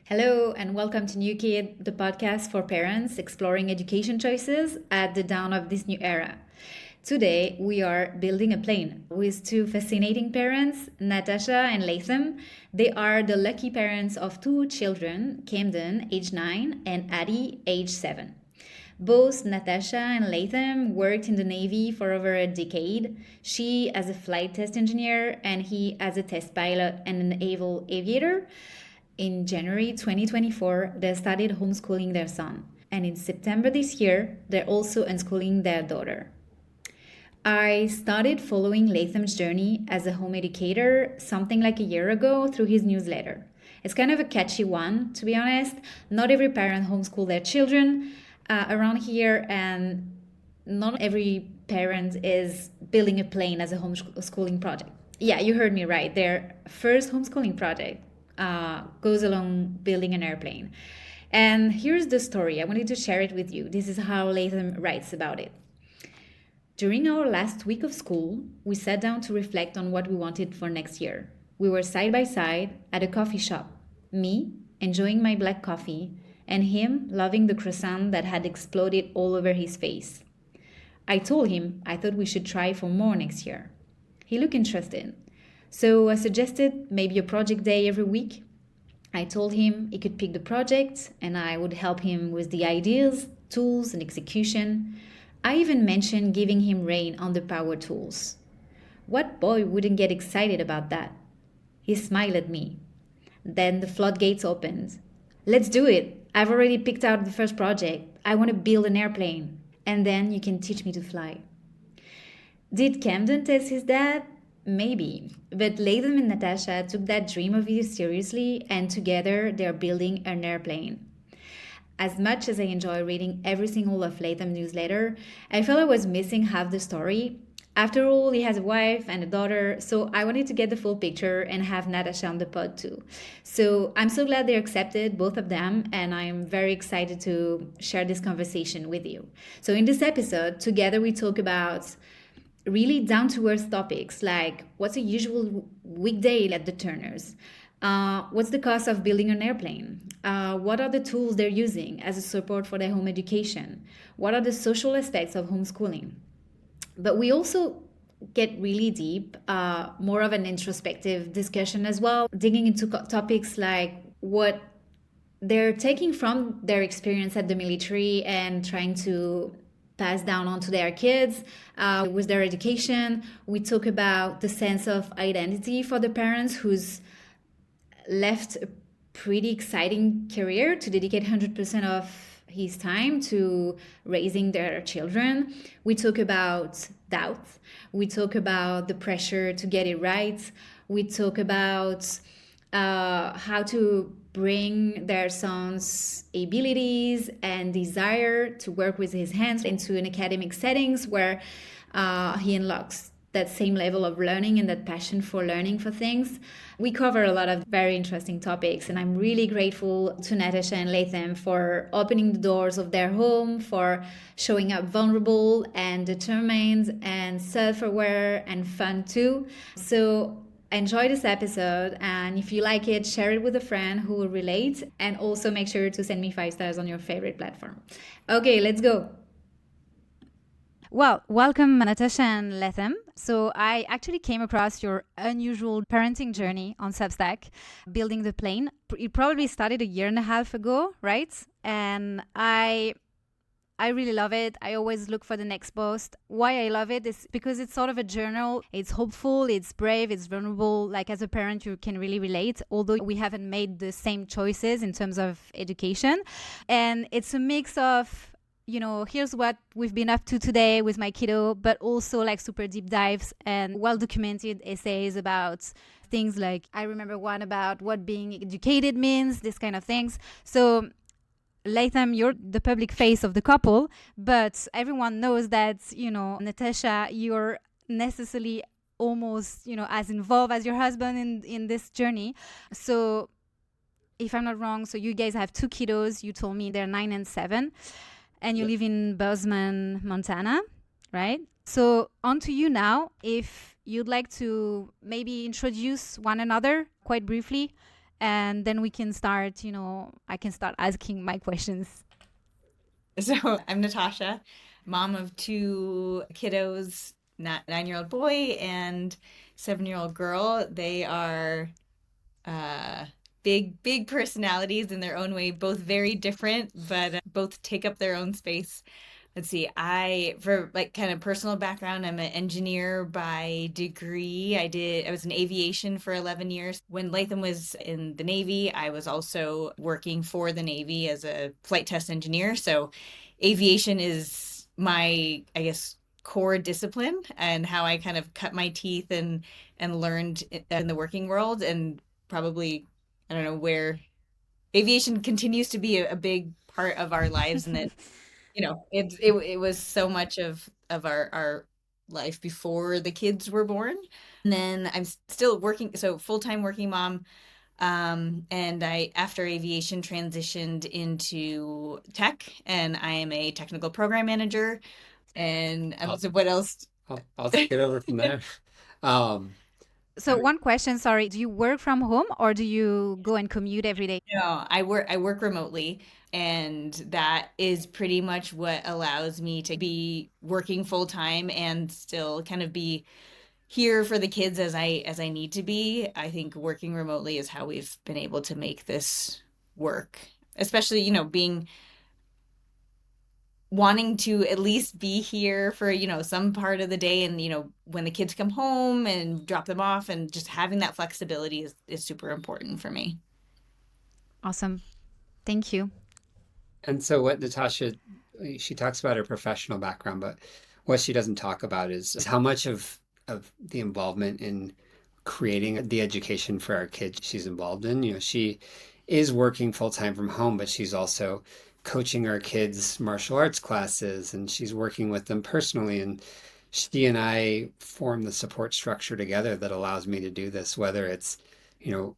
Hello, and welcome to New Kid, the podcast for parents exploring education choices at the dawn of this new era. Today, we are building a plane with two fascinating parents, Natasha and Latham. They are the lucky parents of two children, Camden, age 9, and Addie, age 7. Both Natasha and Latham worked in the Navy for over a decade. She as a flight test engineer, and he as a test pilot and an naval aviator. In January 2024, they started homeschooling their son. And in September this year, they're also unschooling their daughter. I started following Latham's journey as a home educator something like a year ago through his newsletter. It's kind of a catchy one, to be honest. Not every parent homeschool their children around here, and not every parent is building a plane as a homeschooling project. Yeah, you heard me right. Their first homeschooling project goes along building an airplane. And here's the story. I wanted to share it with you. This is how Latham writes about it. During our last week of school, we sat down to reflect on what we wanted for next year. We were side by side at a coffee shop, me enjoying my black coffee, and him loving the croissant that had exploded all over his face. I told him I thought we should try for more next year. He looked interested. So I suggested maybe a project day every week. I told him he could pick the project and I would help him with the ideas, tools, and execution. I even mentioned giving him rein on the power tools. What boy wouldn't get excited about that? He smiled at me. Then the floodgates opened. Let's do it. I've already picked out the first project. I want to build an airplane. And then you can teach me to fly. Did Camden test his dad? Maybe. But Latham and Natasha took that dream of his seriously, and together they're building an airplane. As much as I enjoy reading every single of Latham's newsletter, I felt I was missing half the story. After all, he has a wife and a daughter, so I wanted to get the full picture and have Natasha on the pod too. So I'm so glad they accepted, both of them, and I'm very excited to share this conversation with you. So in this episode, together we talk about really down-to-earth topics like what's a usual weekday at the Turners? What's the cost of building an airplane? What are the tools they're using as a support for their home education? What are the social aspects of homeschooling? But we also get really deep, more of an introspective discussion as well, digging into topics like what they're taking from their experience at the military and trying to pass down onto their kids with their education. We talk about the sense of identity for the parents who's left a pretty exciting career to dedicate 100% of his time to raising their children. We talk about doubt. We talk about the pressure to get it right. We talk about how to bring their son's abilities and desire to work with his hands into an academic settings where he unlocks that same level of learning and that passion for learning for things. We cover a lot of very interesting topics, and I'm really grateful to Natasha and Latham for opening the doors of their home, for showing up vulnerable and determined and self-aware and fun too. So enjoy this episode, and if you like it, share it with a friend who will relate, and also make sure to send me 5 stars on your favorite platform. Okay, let's go. Well, welcome Natasha and Latham. So I actually came across your unusual parenting journey on Substack, Building the Plane. It probably started a year and a half ago, right? And I really love it. I always look for the next post. Why I love it is because it's sort of a journal. It's hopeful, it's brave, it's vulnerable. Like as a parent, you can really relate, although we haven't made the same choices in terms of education. And it's a mix of, you know, here's what we've been up to today with my kiddo, but also like super deep dives and well-documented essays about things like, I remember one about what being educated means, this kind of things. So Latham, you're the public face of the couple, but everyone knows that, you know, Natasha, you're necessarily almost, you know, as involved as your husband in this journey. So if I'm not wrong, so you guys have 2 kiddos. You told me they're 9 and 7. And you live in Bozeman, Montana, right? So on to you now. If you'd like to maybe introduce one another quite briefly and then we can start, I can start asking my questions. So I'm Natasha, mom of two kiddos, 9-year-old boy and 7-year-old girl. They are uh, big personalities in their own way, both very different, but both take up their own space. Let's see, for like kind of personal background, I'm an engineer by degree. I was in aviation for 11 years. When Latham was in the Navy, I was also working for the Navy as a flight test engineer. So aviation is my, I guess, core discipline and how I kind of cut my teeth and learned in the working world, and probably, I don't know, where aviation continues to be a big part of our lives, and that it was so much of our life before the kids were born. And then I'm still working, so full-time working mom. And I, after aviation, transitioned into tech, and I am a technical program manager. And so what else? I'll take it over from there. Um, So one question, sorry, do you work from home or do you go and commute every day? No, I work remotely, and that is pretty much what allows me to be working full time and still kind of be here for the kids as I need to be. I think working remotely is how we've been able to make this work. Especially, being wanting to at least be here for, some part of the day, and, when the kids come home and drop them off, and just having that flexibility is super important for me. Awesome. Thank you. and so what Natasha, she talks about her professional background, but what she doesn't talk about is how much of the involvement in creating the education for our kids she's involved in. She is working full time from home, but she's also coaching our kids martial arts classes and she's working with them personally. And she and I form the support structure together that allows me to do this, whether it's,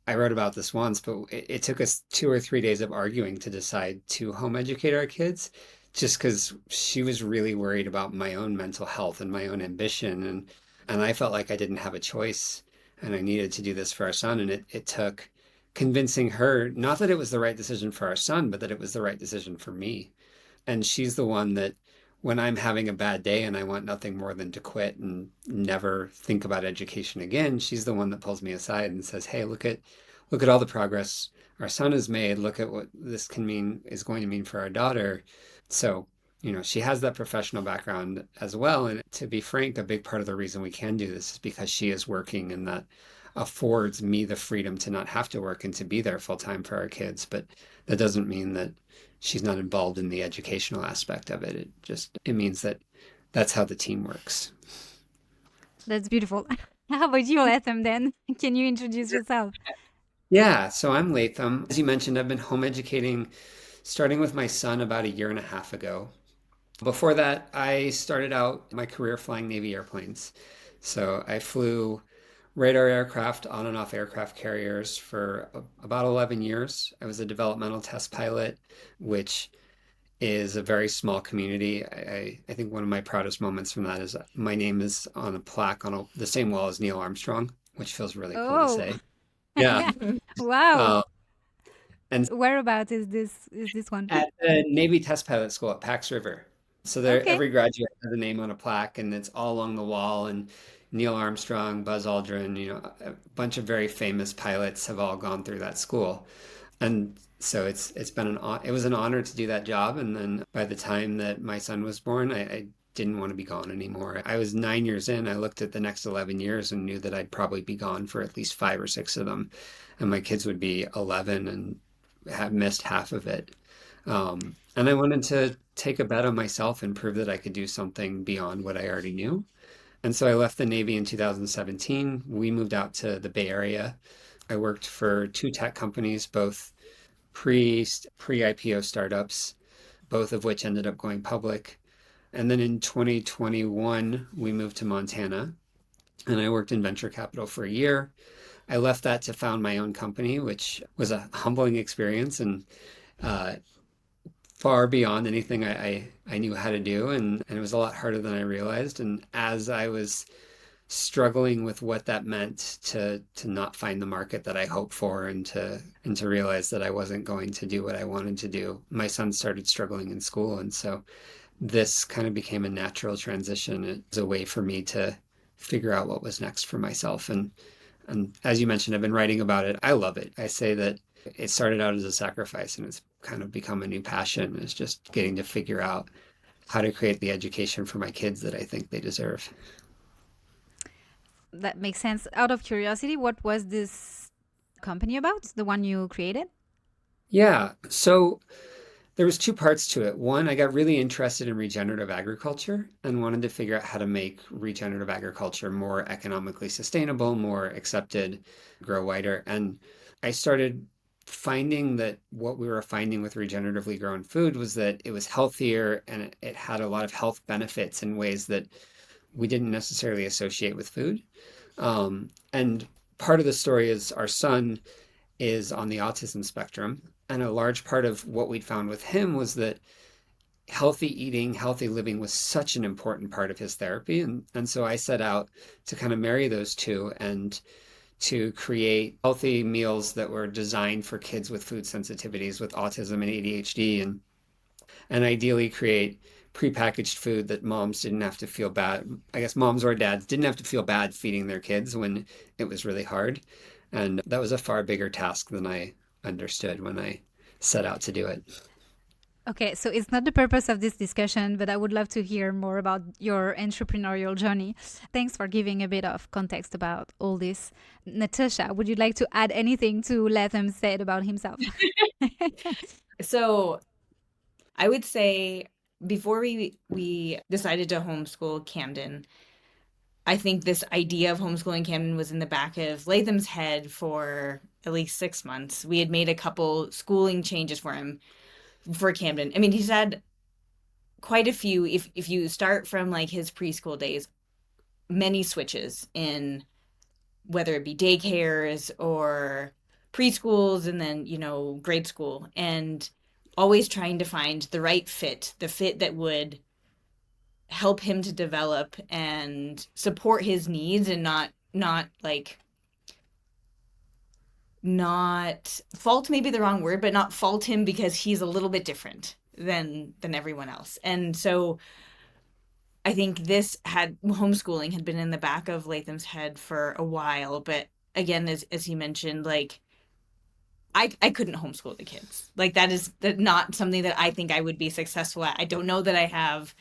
I wrote about this once, but it took us 2 or 3 days of arguing to decide to home educate our kids just because she was really worried about my own mental health and my own ambition. And I felt like I didn't have a choice and I needed to do this for our son. And it took convincing her, not that it was the right decision for our son, but that it was the right decision for me. And she's the one that when I'm having a bad day and I want nothing more than to quit and never think about education again, she's the one that pulls me aside and says, "Hey, look at all the progress our son has made. Look at what this can mean is going to mean for our daughter." So, she has that professional background as well. And to be frank, a big part of the reason we can do this is because she is working and that affords me the freedom to not have to work and to be there full time for our kids. But that doesn't mean that she's not involved in the educational aspect of it. It means that that's how the team works. That's beautiful. How about you, Latham, then? Can you introduce yourself? Yeah, so I'm Latham. As you mentioned, I've been home educating starting with my son about a year and a half ago. Before that, I started out my career flying Navy airplanes. So I flew radar aircraft on and off aircraft carriers for about 11 years. I was a developmental test pilot, which is a very small community. I think one of my proudest moments from that is my name is on a plaque on the same wall as Neil Armstrong, which feels really cool to Oh, say. Yeah. wow. Uh, and Whereabouts is this one? at the Navy Test Pilot School at Pax River. So there, Okay. every graduate has a name on a plaque, and it's all along the wall. And Neil Armstrong, Buzz Aldrin, a bunch of very famous pilots have all gone through that school. And so it was an honor to do that job. And then by the time that my son was born, I didn't want to be gone anymore. I was 9 years in. I looked at the next 11 years and knew that I'd probably be gone for at least 5 or 6 of them, and my kids would be 11 and have missed half of it. And I wanted to take a bet on myself and prove that I could do something beyond what I already knew. And so I left the Navy in 2017. We moved out to the Bay Area. I worked for two tech companies, both pre IPO startups, both of which ended up going public. And then in 2021, we moved to Montana and I worked in venture capital for a year. I left that to found my own company, which was a humbling experience and uh, far beyond anything I knew how to do. And it was a lot harder than I realized. And as I was struggling with what that meant to not find the market that I hoped for and to realize that I wasn't going to do what I wanted to do. My son started struggling in school, and so this kind of became a natural transition. It was a way for me to figure out what was next for myself. And as you mentioned, I've been writing about it. I love it. I say that it started out as a sacrifice and it's kind of become a new passion. It's just getting to figure out how to create the education for my kids that I think they deserve. That makes sense. Out of curiosity, what was this company about? The one you created? Yeah. So there was two parts to it. One, I got really interested in regenerative agriculture and wanted to figure out how to make regenerative agriculture more economically sustainable, more accepted, grow wider. And I started finding that what we were finding with regeneratively grown food was that it was healthier and it had a lot of health benefits in ways that we didn't necessarily associate with food. And part of the story is our son is on the autism spectrum. And a large part of what we'd found with him was that healthy eating, healthy living was such an important part of his therapy. And so I set out to kind of marry those two and to create healthy meals that were designed for kids with food sensitivities, with autism and ADHD, and ideally create prepackaged food that moms didn't have to feel bad. I guess moms or dads didn't have to feel bad feeding their kids when it was really hard. And that was a far bigger task than I understood when I set out to do it. Okay, so it's not the purpose of this discussion, but I would love to hear more about your entrepreneurial journey. Thanks for giving a bit of context about all this. Natasha, would you like to add anything to Latham said about himself? So I would say before we decided to homeschool Camden, I think this idea of homeschooling Camden was in the back of Latham's head for at least 6 months. We had made a couple schooling changes for him for Camden. I mean, he's had quite a few. If you start from like his preschool days, many switches in whether it be daycares or preschools and then, grade school, and always trying to find the right fit, the fit that would help him to develop and support his needs and not fault, maybe the wrong word, but not fault him because he's a little bit different than everyone else. And so I think homeschooling had been in the back of Latham's head for a while, but again, as he mentioned, like I couldn't homeschool the kids. Like that is not something that I think I would be successful at. I don't know that I have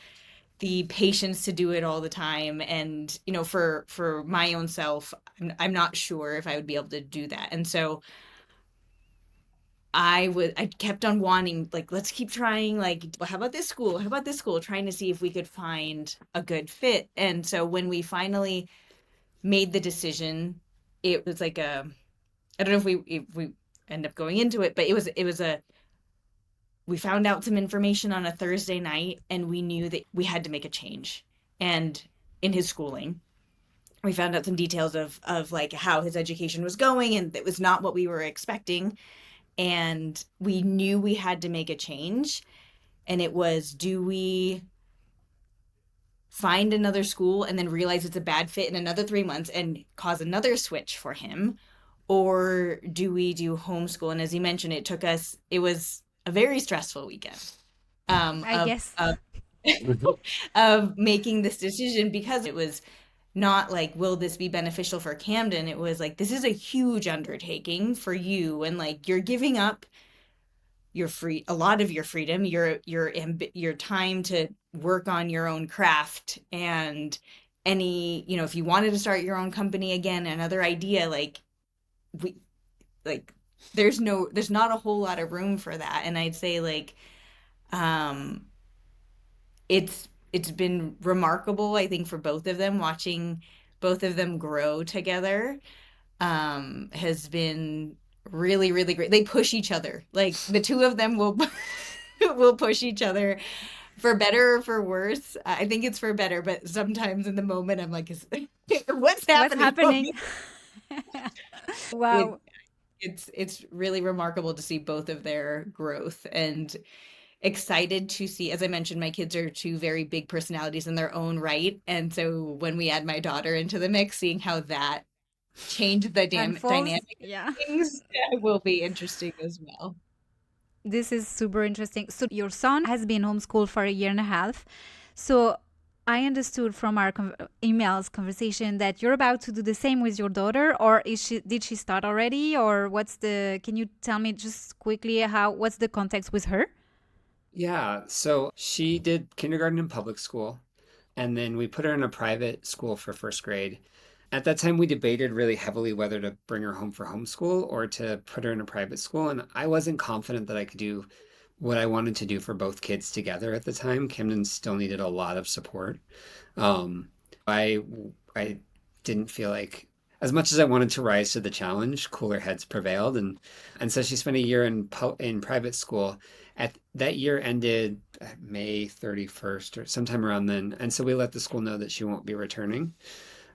the patience to do it all the time. And, for my own self, I'm not sure if I would be able to do that. And so I kept on wanting, like, let's keep trying, like, well, how about this school? How about this school? Trying to see if we could find a good fit. And so when we finally made the decision, it was like I don't know if we end up going into it, but we found out some information on a Thursday night and we knew that we had to make a change. And in his schooling, we found out some details of like how his education was going, and it was not what we were expecting. And we knew we had to make a change. And it was, do we find another school and then realize it's a bad fit in another 3 months and cause another switch for him? Or do we do homeschool? And as you mentioned, it was a very stressful weekend I guess. of making this decision, because it was not like, will this be beneficial for Camden? It was like, this is a huge undertaking for you, and like you're giving up a lot of your freedom, your time to work on your own craft, and if you wanted to start your own company again, another idea, there's not a whole lot of room for that. And I'd say like it's been remarkable, I think, for both of them. Watching both of them grow together has been really, really great. They push each other. Like the two of them will will push each other, for better or for worse. I think it's for better, but sometimes in the moment I'm like, what's happening? Wow. It's really remarkable to see both of their growth. And excited to see, as I mentioned, my kids are two very big personalities in their own right. And so when we add my daughter into the mix, seeing how that changed the Unfolds. dynamic of Yeah. things will be interesting as well. This is super interesting. So your son has been homeschooled for a year and a half. So I understood from our emails conversation that you're about to do the same with your daughter, or did she start already, or can you tell me just quickly what's the context with her? Yeah, so she did kindergarten in public school, and then we put her in a private school for first grade. At that time, we debated really heavily whether to bring her home for homeschool or to put her in a private school. And I wasn't confident that I could do what I wanted to do for both kids together at the time. Camden still needed a lot of support. Um, I didn't feel like, as much as I wanted to rise to the challenge, cooler heads prevailed, and so she spent a year in private school. At that year ended May 31st or sometime around then, and so we let the school know that she won't be returning.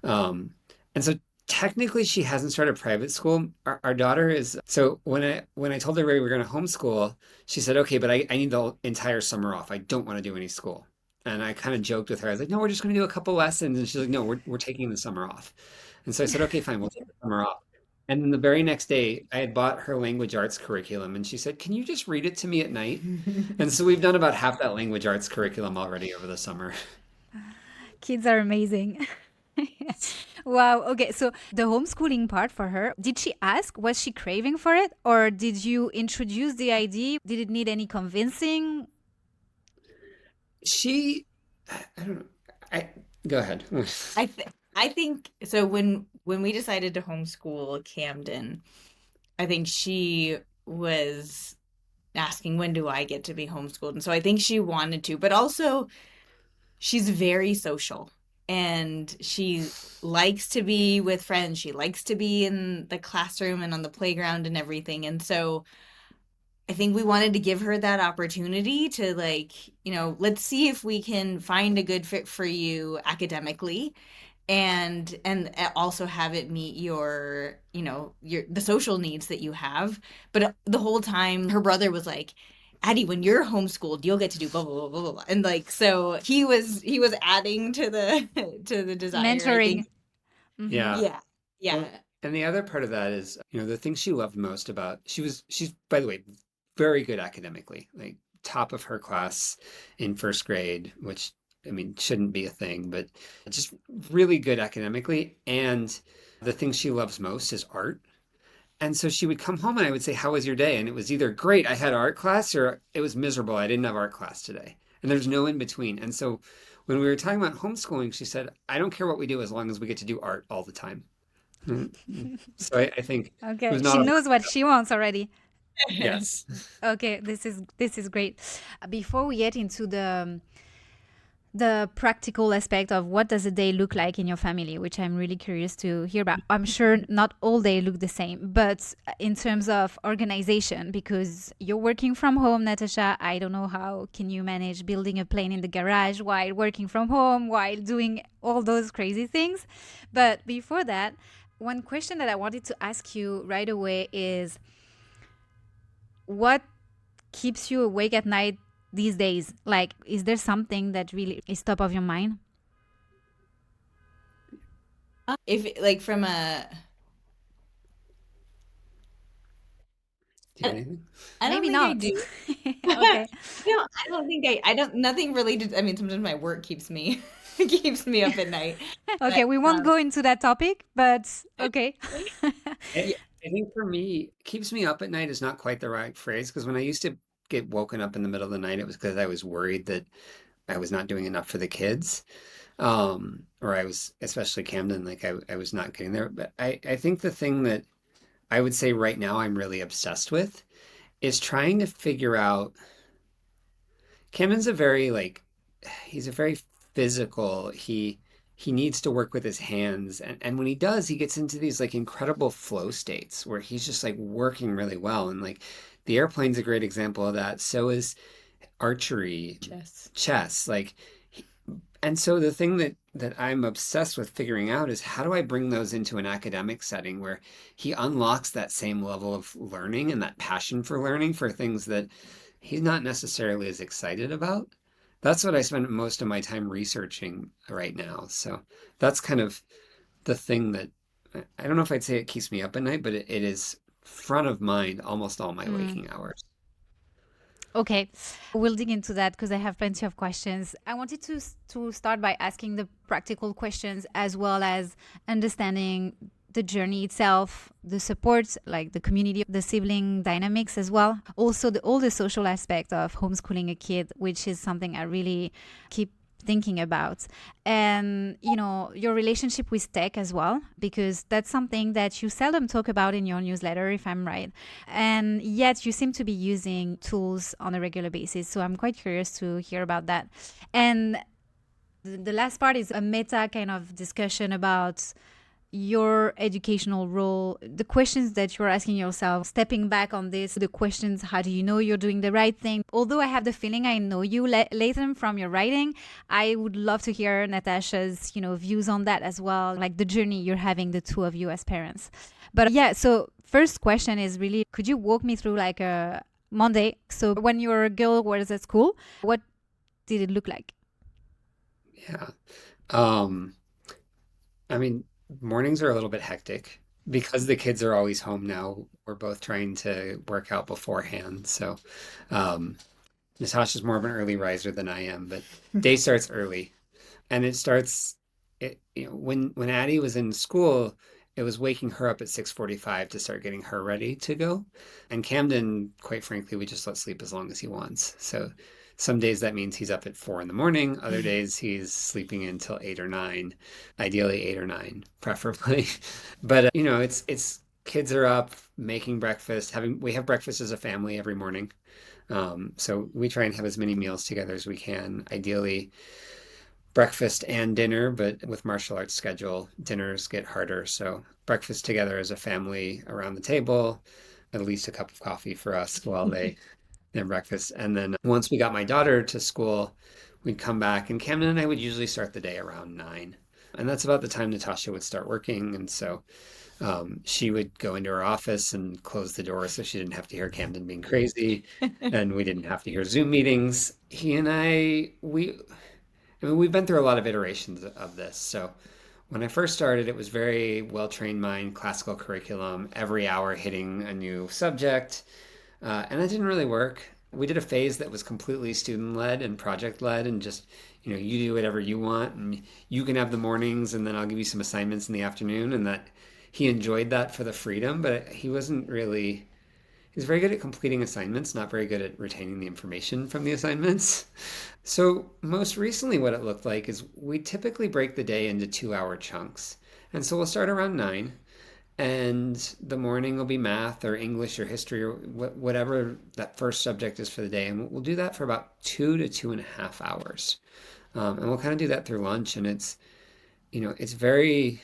Um, and so technically she hasn't started private school. Our daughter is, so when I told her we were going to homeschool, she said, okay, but I need the entire summer off. I don't want to do any school. And I kind of joked with her. I was like, no, we're just going to do a couple lessons. And she's like, no, we're taking the summer off. And so I said, okay, fine, we'll take the summer off. And then the very next day, I had bought her language arts curriculum, and she said, can you just read it to me at night? And so we've done about half that language arts curriculum already over the summer. Kids are amazing. Wow. Okay. So the homeschooling part for her, did she ask? Was she craving for it? Or did you introduce the idea? Did it need any convincing? She, I don't know. I Go ahead. I think so when we decided to homeschool Camden, I think she was asking, when do I get to be homeschooled? And so I think she wanted to, but also she's very social and she likes to be with friends. She likes to be in the classroom and on the playground and everything. And so I think we wanted to give her that opportunity to, like, let's see if we can find a good fit for you academically and also have it meet your the social needs that you have. But the whole time her brother was like, Addie, when you're homeschooled, you'll get to do blah blah blah blah blah. And like, so he was adding to the to the desire, I Mentoring. think. Mm-hmm. Yeah. Yeah. Yeah. Well, and the other part of that is, the thing she loved most about she's, by the way, very good academically, like top of her class in first grade, which I mean shouldn't be a thing, but just really good academically. And the thing she loves most is art. And so she would come home and I would say, how was your day? And it was either great, I had art class, or it was miserable, I didn't have art class today. And there's no in between. And so when we were talking about homeschooling, she said, I don't care what we do as long as we get to do art all the time. So I think it Okay. was She not a, knows what she wants already. yes. Okay, this is great. Before we get into the practical aspect of what does a day look like in your family, which I'm really curious to hear about. I'm sure not all day look the same, but in terms of organization, because you're working from home, Natasha, I don't know how can you manage building a plane in the garage while working from home, while doing all those crazy things. But before that, one question that I wanted to ask you right away is what keeps you awake at night these days? Like, is there something that really is top of your mind? If like from a Do you have anything? I don't Maybe think I not. do. Okay. I don't think I don't nothing related. I mean, sometimes my work keeps me keeps me up at night. But Okay, we won't go into that topic, but okay. I, yeah, I think for me, keeps me up at night is not quite the right phrase, because when I used to get woken up in the middle of the night, it was because I was worried that I was not doing enough for the kids. Or I was, especially Camden, like I was not getting there. But I think the thing that I would say right now I'm really obsessed with is trying to figure out. Camden's a very like he's a very physical. He needs to work with his hands, and when he does, he gets into these like incredible flow states where he's just like working really well. And like the airplane's a great example of that. So is archery, chess. chess, and so the thing that I'm obsessed with figuring out is how do I bring those into an academic setting where he unlocks that same level of learning and that passion for learning for things that he's not necessarily as excited about. That's what I spend most of my time researching right now. So that's kind of the thing that I don't know if I'd say it keeps me up at night, but it is front of mind almost all my Mm. waking hours. Okay, we'll dig into that because I have plenty of questions. I wanted to start by asking the practical questions as well as understanding the journey itself, the support, like the community, the sibling dynamics as well. Also, all the social aspect of homeschooling a kid, which is something I really keep thinking about. And your relationship with tech as well, because that's something that you seldom talk about in your newsletter, if I'm right, and yet you seem to be using tools on a regular basis, so I'm quite curious to hear about that. And the last part is a meta kind of discussion about your educational role, the questions that you're asking yourself, stepping back on this, the questions, how do you know you're doing the right thing? Although I have the feeling I know you, Latham, from your writing, I would love to hear Natasha's, views on that as well, like the journey you're having, the two of you as parents. But yeah, so first question is really, could you walk me through like a Monday? So when your girl was at school, what did it look like? Yeah. Um, I mean, mornings are a little bit hectic because the kids are always home now. We're both trying to work out beforehand. So, um, Natasha's more of an early riser than I am, but day starts early. And it starts when Addie was in school, it was waking her up at 6:45 to start getting her ready to go. And Camden, quite frankly, we just let sleep as long as he wants. So some days that means he's up at 4 in the morning. Other days he's sleeping until 8 or 9, ideally 8 or 9, preferably. But it's kids are up making breakfast, having we have breakfast as a family every morning. So we try and have as many meals together as we can. Ideally, breakfast and dinner, but with martial arts schedule, dinners get harder. So breakfast together as a family around the table, at least a cup of coffee for us while they have breakfast. And then once we got my daughter to school, we'd come back, and Camden and I would usually start the day around 9. And that's about the time Natasha would start working. And so she would go into her office and close the door so she didn't have to hear Camden being crazy, and we didn't have to hear Zoom meetings. He and I mean, we've been through a lot of iterations of this. So when I first started, it was very well-trained mind, classical curriculum, every hour hitting a new subject. And that didn't really work. We did a phase that was completely student-led and project-led, and just, you do whatever you want, and you can have the mornings, and then I'll give you some assignments in the afternoon. And that he enjoyed that for the freedom, but he wasn't really, he's very good at completing assignments, not very good at retaining the information from the assignments. So most recently what it looked like is we typically break the day into 2-hour chunks. And so we'll start around 9, and the morning will be math or English or history or whatever that first subject is for the day. And we'll do that for about 2 to 2.5 hours. And we'll kind of do that through lunch. And it's very,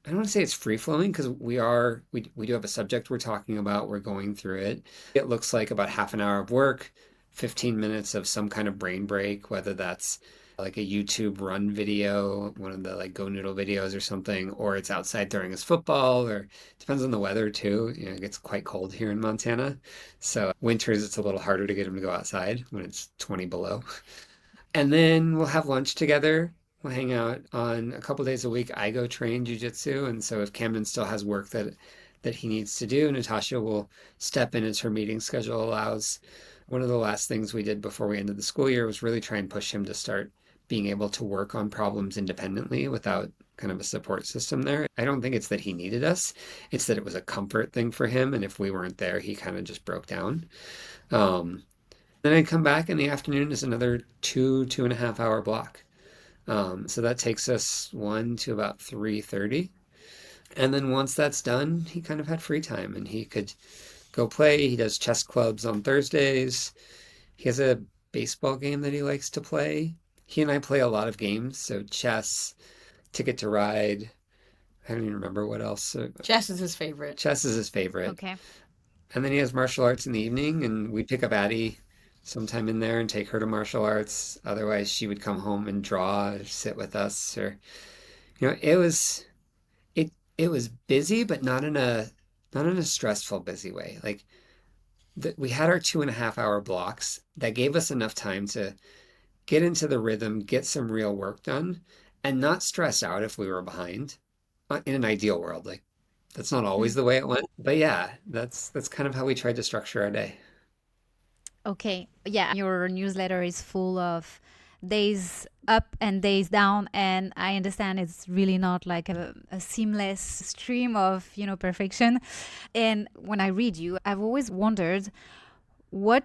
I don't want to say it's free flowing because we do have a subject we're talking about. We're going through it. It looks like about half an hour of work, 15 minutes of some kind of brain break, whether that's like a YouTube run video, one of the like Go Noodle videos or something, or it's outside throwing his football, or depends on the weather too. It gets quite cold here in Montana. So winters it's a little harder to get him to go outside when it's 20 below. And then we'll have lunch together. We'll hang out on a couple days a week. I go train jujitsu, and so if Camden still has work that he needs to do, Natasha will step in as her meeting schedule allows. One of the last things we did before we ended the school year was really try and push him to start being able to work on problems independently without kind of a support system there. I don't think it's that he needed us. It's that it was a comfort thing for him, and if we weren't there, he kind of just broke down. Um, then I come back in the afternoon is another 2.5 hour block. So that takes us 1 to about 3:30. And then once that's done, he kind of had free time and he could go play. He does chess clubs on Thursdays. He has a baseball game that he likes to play. He and I play a lot of games. So chess, Ticket to Ride. I don't even remember what else. Jess is his favorite. Chess is his favorite. Okay. And then he has martial arts in the evening, and we pick up Addie sometime in there and take her to martial arts. Otherwise, she would come home and draw or sit with us. Or, it was busy, but not in a stressful busy way. Like we had our 2.5 hour blocks that gave us enough time to get into the rhythm, get some real work done, and not stress out if we were behind. In an ideal world, like that's not always Mm. the way it went, but yeah, that's kind of how we tried to structure our day. Okay. Yeah. Your newsletter is full of days up and days down. And I understand it's really not like a seamless stream of, perfection. And when I read you, I've always wondered, what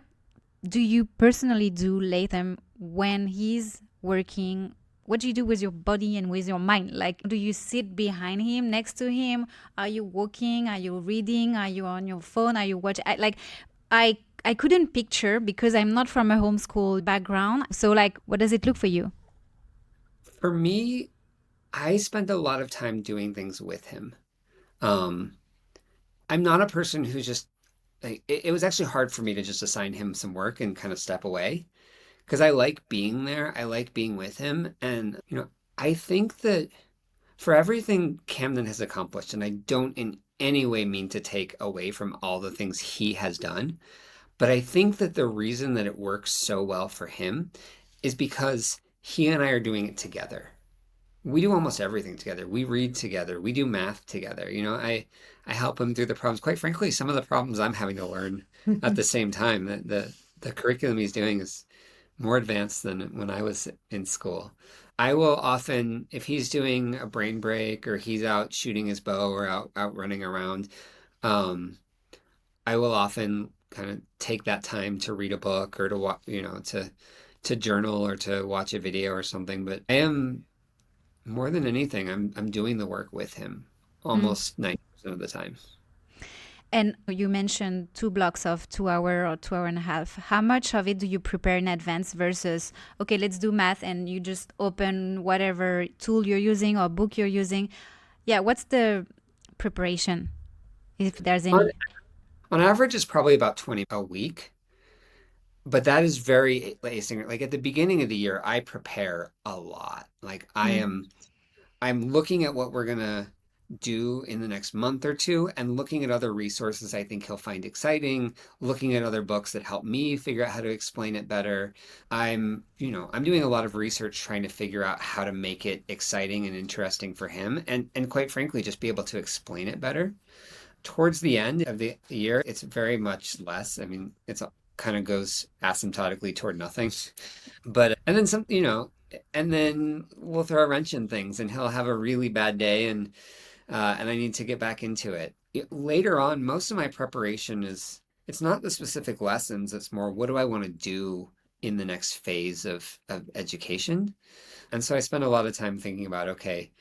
do you personally do, Latham, when he's working? What do you do with your body and with your mind? Like, do you sit behind him, next to him? Are you walking? Are you reading? Are you on your phone? Are you watching? I couldn't picture because I'm not from a homeschool background. So, like, what does it look for you? For me, I spent a lot of time doing things with him. Um, I'm not a person who's just like, it was actually hard for me to just assign him some work and kind of step away because I like being there. I like being with him. And, I think that for everything Camden has accomplished, and I don't in any way mean to take away from all the things he has done, but I think that the reason that it works so well for him is because he and I are doing it together. We do almost everything together. We read together. We do math together. I help him through the problems. Quite frankly, some of the problems I'm having to learn at the same time. The curriculum he's doing is more advanced than when I was in school. I will often, if he's doing a brain break or he's out shooting his bow or out running around, um, I will often kind of take that time to read a book or to watch, to journal or to watch a video or something. But I am more than anything, I'm doing the work with him Mm. almost 90% of the time. And you mentioned 2 blocks of 2 hour or 2 hour and a half. How much of it do you prepare in advance versus, okay, let's do math and you just open whatever tool you're using or book you're using? Yeah, what's the preparation, if there's On, any? on average, it's probably about 20 a week, but that is very asynchronous. Like at the beginning of the year, I prepare a lot. Like Mm. I'm looking at what we're gonna do in the next month or two and looking at other resources I think he'll find exciting, looking at other books that help me figure out how to explain it better. I'm doing a lot of research trying to figure out how to make it exciting and interesting for him and quite frankly just be able to explain it better. Towards the end of the year, it's very much less. I mean, it's kind of goes asymptotically toward nothing. But and then some, and then we'll throw a wrench in things and he'll have a really bad day and I need to get back into it. Later on, most of my preparation is it's not the specific lessons, it's more what do I want to do in the next phase of education. And so I spend a lot of time thinking about, okay,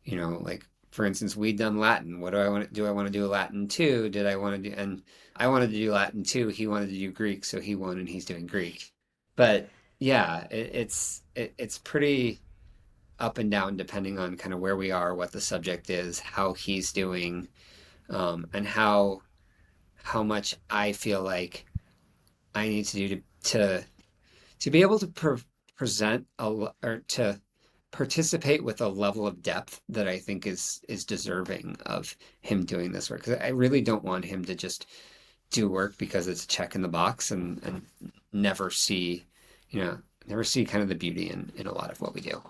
like for instance, we'd done Latin. What do I want to do? I want to do Latin 2. Did I want to do, and I wanted to do Latin 2. He wanted to do Greek, so he won and he's doing Greek. But yeah, it's pretty up and down depending on kind of where we are, what the subject is, how he's doing, and how much I feel like I need to do to be able to present or to participate with a level of depth that I think is deserving of him doing this work. 'Cause I really don't want him to just do work because it's a check in the box and never see, never see kind of the beauty in a lot of what we do.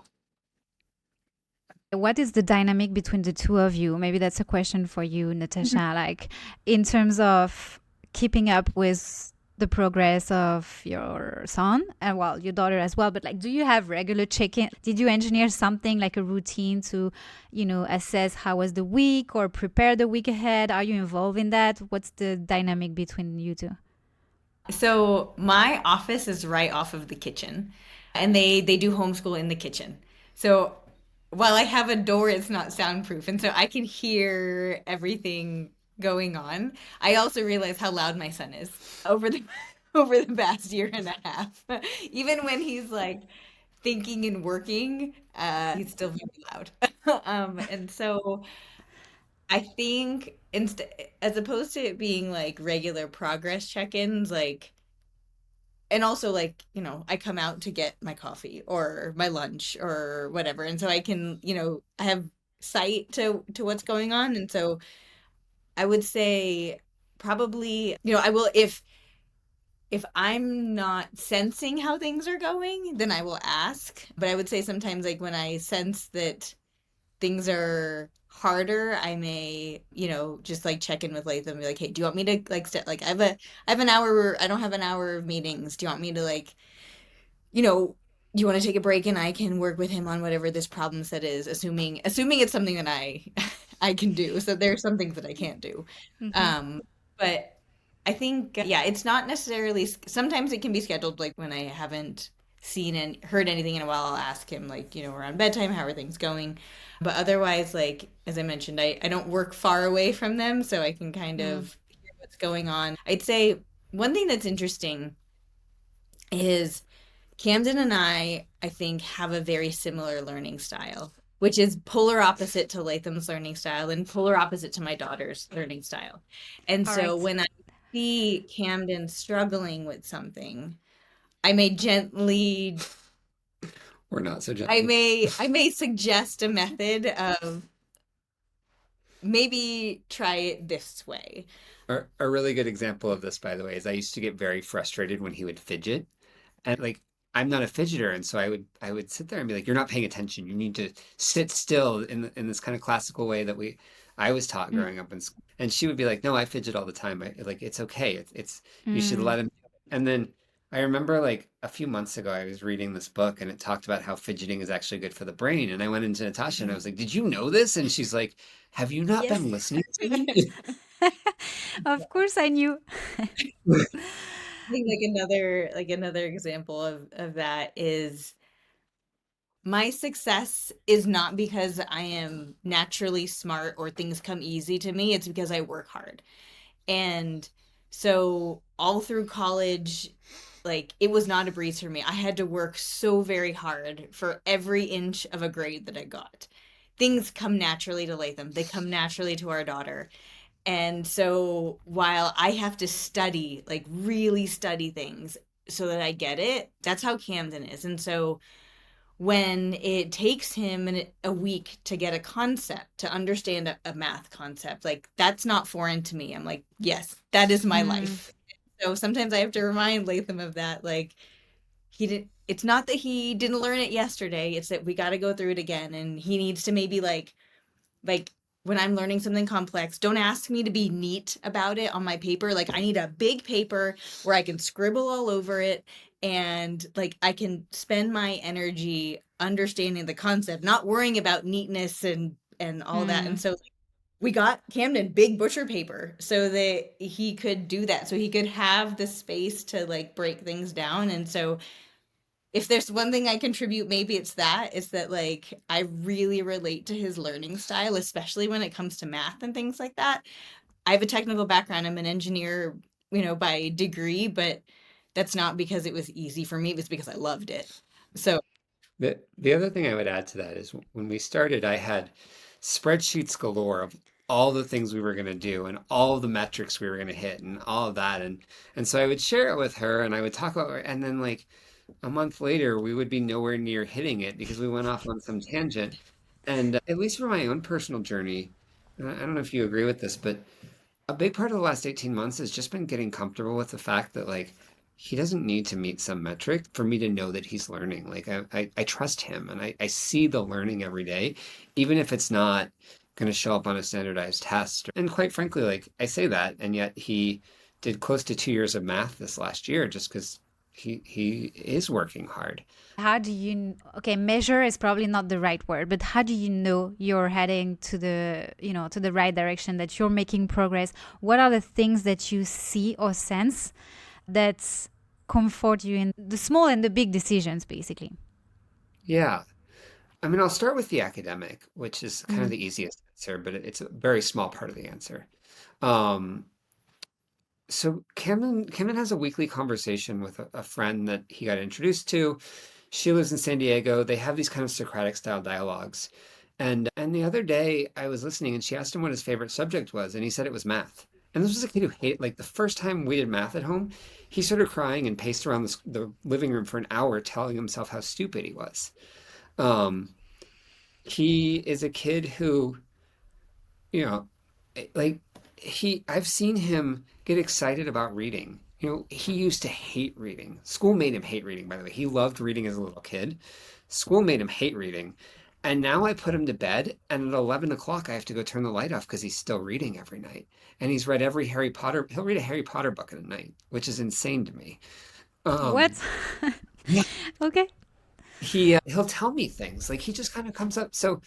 What is the dynamic between the two of you? Maybe that's a question for you, Natasha. Like, in terms of keeping up with the progress of your son and, well, your daughter as well. But, like, do you have regular check-in? Did you engineer something like a routine to, assess how was the week or prepare the week ahead? Are you involved in that? What's the dynamic between you two? So my office is right off of the kitchen, and they do homeschool in the kitchen. So while I have a door, it's not soundproof, and so I can hear everything going on. I also realize how loud my son is over the over the past year and a half. Even when he's like thinking and working, he's still very loud. And so I think inst as opposed to it being like regular progress check-ins, like and also like I come out to get my coffee or my lunch or whatever, and so I can I have sight to what's going on, and so I would say probably I will if I'm not sensing how things are going, then I will ask. But I would say sometimes, like when I sense that things are harder, I may, just like check in with Latham and be like, hey, do you want me to like like I have an hour, I don't have an hour of meetings. Do you want me to like, you know, do you want to take a break and I can work with him on whatever this problem set is, assuming it's something that I I can do. So there are some things that I can't do. Mhm. But I think, yeah, it's not necessarily, sometimes it can be scheduled like when I haven't seen and heard anything in a while, I'll ask him, like, around bedtime, how are things going? But otherwise, like, as I mentioned, I don't work far away from them, so I can kind Mm. of hear what's going on. I'd say one thing that's interesting is Camden and I think, have a very similar learning style, which is polar opposite to Latham's learning style and polar opposite to my daughter's learning style. And All so right. when I see Camden struggling with something, I may gently, Or not so I gently. may, I may suggest a method of maybe try it this way. A really good example of this, by the way, is I used to get very frustrated when he would fidget. And like I'm not a fidgeter, and so I would sit there and be like, "You're not paying attention. You need to sit still in this kind of classical way that I was taught Mm. growing up in school." And she would be like, "No, I fidget all the time. Like it's okay. It's you should Mm. let him." And then I remember like a few months ago, I was reading this book and it talked about how fidgeting is actually good for the brain. And I went into Natasha and I was like, "Did you know this?" And she's like, "Have you not Yes. been listening to me?" Of course I knew. I think like another example of that is my success is not because I am naturally smart or things come easy to me. It's because I work hard. And so all through college, like it was not a breeze for me. I had to work so very hard for every inch of a grade that I got. Things come naturally to Latham. They come naturally to our daughter. And so while I have to study, like really study things so that I get it, that's how Camden is. And so when it takes him a week to get a concept, to understand a math concept, like that's not foreign to me. I'm like, yes, that is my Mm. life. So sometimes I have to remind Latham of that. Like it's not that he didn't learn it yesterday. It's that we got to go through it again. And he needs to maybe like when I'm learning something complex, don't ask me to be neat about it on my paper. Like I need a big paper where I can scribble all over it and like I can spend my energy understanding the concept, not worrying about neatness and all that. And Mm. so we got Camden big butcher paper so that he could do that. So he could have the space to like break things down. And so if there's one thing I contribute, maybe it's that, is that like I really relate to his learning style, especially when it comes to math and things like that. I have a technical background. I'm an engineer, by degree, but that's not because it was easy for me. It was because I loved it. So, The other thing I would add to that is when we started, I had spreadsheets galore of all the things we were going to do and all the metrics we were going to hit and all of that. And so I would share it with her and I would talk about it. And then like a month later, we would be nowhere near hitting it because we went off on some tangent. And at least for my own personal journey, I don't know if you agree with this, but a big part of the last 18 months has just been getting comfortable with the fact that like he doesn't need to meet some metric for me to know that he's learning. Like I trust him and I see the learning every day, even if it's not going to show up on a standardized test. And quite frankly, like I say that, and yet he did close to 2 years of math this last year just because he is working hard. How do you, okay, measure is probably not the right word, but how do you know you're heading to to the right direction, that you're making progress? What are the things that you see or sense that comfort you in the small and the big decisions, basically? Yeah. I mean, I'll start with the academic, which is kind of Mm. the easiest answer, but it's a very small part of the answer. Um, So Kevin has a weekly conversation with a friend that he got introduced to. She lives in San Diego. They have these kind of Socratic style dialogues. And the other day I was listening and she asked him what his favorite subject was, and he said it was math. And this was a kid who hated, like the first time we did math at home, he started crying and paced around the living room for an hour telling himself how stupid he was. Um, he is a kid who, you know, like I've seen him get excited about reading He used to hate reading. School made him hate reading, by the way. He loved reading as a little kid. School made him hate reading. And now I put him to bed, and at 11 o'clock, I have to go turn the light off because he's still reading every night. And he's read every Harry Potter, he'll read a Harry Potter book in a night, which is insane to me. What? Um, yeah, Okay. he'll tell me things. Like he just kind of comes up. So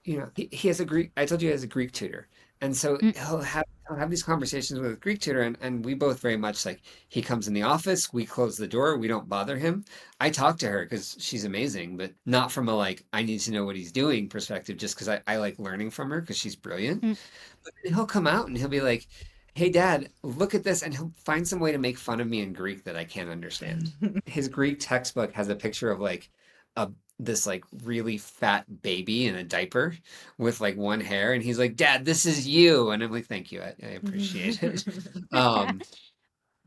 he has a Greek, I told you he has a Greek tutor. And so Mm. he'll have these conversations with a Greek tutor, and we both very much like he comes in the office, we close the door, we don't bother him. I talk to her because she's amazing, but not from a like, I need to know what he's doing perspective, just because I like learning from her because she's brilliant. Mm. But then he'll come out and he'll be like, hey dad, look at this, and he'll find some way to make fun of me in Greek that I can't understand. His Greek textbook has a picture of like a this like really fat baby in a diaper with like one hair, and he's like, dad, this is you. And I'm like, thank you, I appreciate it. um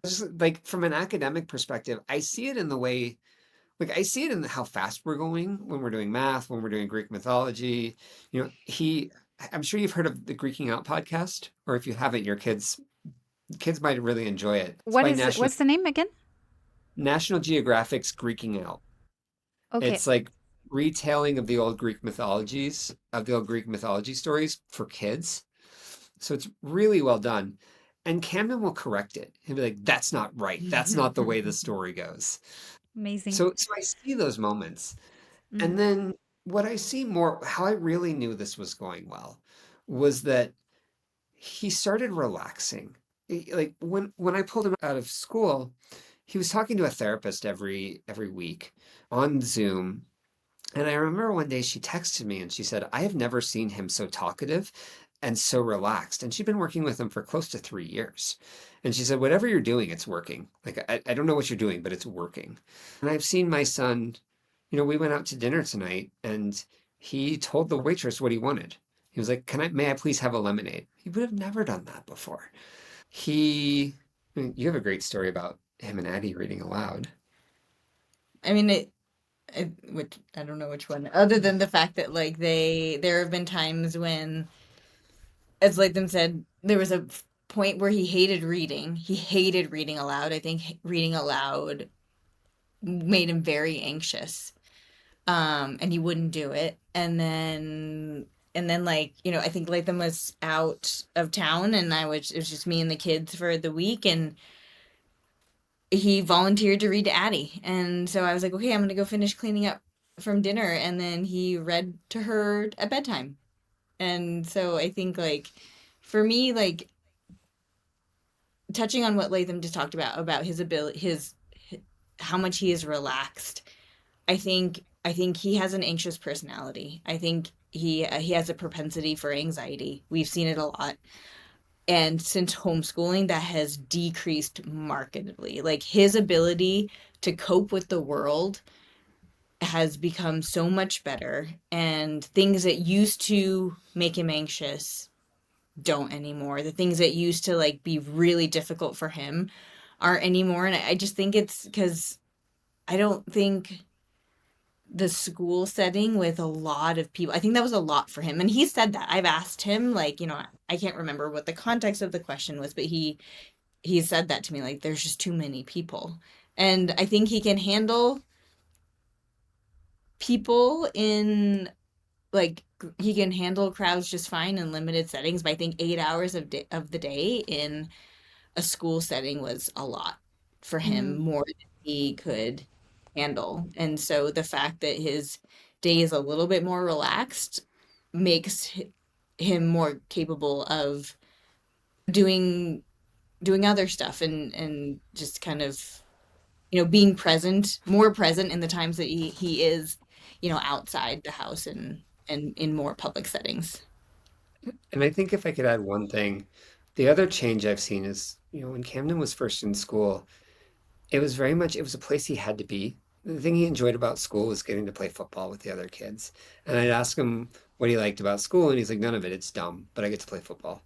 just like from an academic perspective, I see it in the way, like I see it in how fast we're going when we're doing math, when we're doing Greek mythology. I'm sure you've heard of the Greeking Out podcast, or if you haven't, your kids might really enjoy it. It's What by is it? What's the name again? National Geographic's Greeking Out. Okay. It's like retelling of the old Greek mythologies, of the old Greek mythology stories for kids. So it's really well done. And Camden will correct it. He'll be like, that's not right. That's not the way the story goes. Amazing. So I see those moments. Mm. And then what I see more, how I really knew this was going well, was that he started relaxing. Like when I pulled him out of school, he was talking to a therapist every week on Zoom. And I remember one day she texted me and she said, I have never seen him so talkative and so relaxed. And she'd been working with him for close to 3 years. And she said, whatever you're doing, it's working. Like, I don't know what you're doing, but it's working. And I've seen my son, we went out to dinner tonight and he told the waitress what he wanted. He was like, may I please have a lemonade? He would have never done that before. You have a great story about him and Addie reading aloud. I mean, which I don't know which one, other than the fact that like there have been times when, as Latham said, there was a point where he hated reading. He hated reading aloud. I think reading aloud made him very anxious. And he wouldn't do it. And then like, I think Latham was out of town and it was just me and the kids for the week, and he volunteered to read to Addie. And so I was like, okay, I'm gonna go finish cleaning up from dinner, and then he read to her at bedtime. And so I think like for me, like touching on what Latham just talked about his ability, his how much he is relaxed. I think he has an anxious personality. I think he has a propensity for anxiety. We've seen it a lot. And since homeschooling, that has decreased markedly. Like his ability to cope with the world has become so much better, and things that used to make him anxious don't anymore. The things that used to like be really difficult for him aren't anymore. And I just think it's because I don't think the school setting with a lot of people, I think that was a lot for him. And he said that. I've asked him, like, I can't remember what the context of the question was, but he said that to me, like, there's just too many people. And I think he can handle people in like he can handle crowds just fine in limited settings, but I think 8 hours of the day in a school setting was a lot for him, Mm. more than he could handle. And so the fact that his day is a little bit more relaxed makes him more capable of doing other stuff, and just kind of being present, more present in the times that he is outside the house and in more public settings. And I think if I could add one thing, the other change I've seen is, when Camden was first in school, it was a place he had to be. The thing he enjoyed about school was getting to play football with the other kids. And I'd ask him what he liked about school, and he's like, none of it, it's dumb, but I get to play football.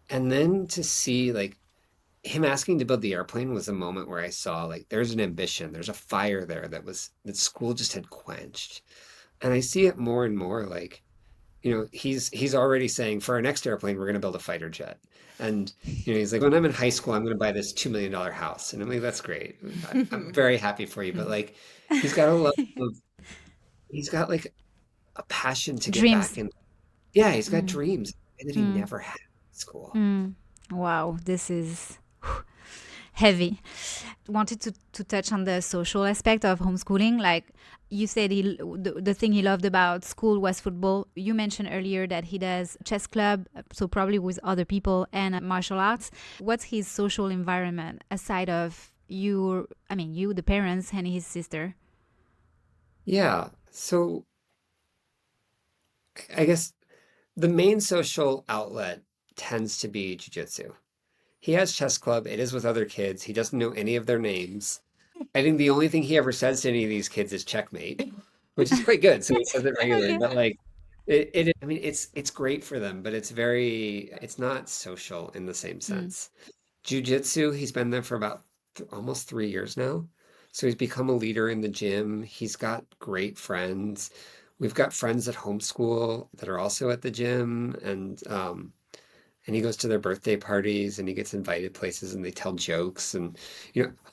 And then to see like him asking to build the airplane was a moment where I saw like there's an ambition, there's a fire there that school just had quenched. And I see it more and more like he's already saying for our next airplane, we're going to build a fighter jet. And, he's like, when I'm in high school, I'm going to buy this $2 million house. And I'm like, that's great. I'm very happy for you. But like, he's got a love of, he's got like a passion to get back Dreams. in. Yeah, he's got Mm, dreams that he mm, never had in school. mm. Wow, this is heavy. Wanted to touch on the social aspect of homeschooling. Like you said, the thing he loved about school was football. You mentioned earlier that he does chess club, so probably with other people, and martial arts. What's his social environment aside of you? I mean, you, the parents, and his sister. Yeah. So I guess the main social outlet tends to be jujitsu. He has chess club. It is with other kids. He doesn't know any of their names. I think the only thing he ever says to any of these kids is checkmate, which is quite good. So he says it regularly, Okay. but like I mean, it's great for them, but it's not social in the same Mm. sense. Jiu-jitsu, he's been there for about almost 3 years now. So he's become a leader in the gym. He's got great friends. We've got friends at homeschool that are also at the gym, and he goes to their birthday parties and he gets invited places and they tell jokes. And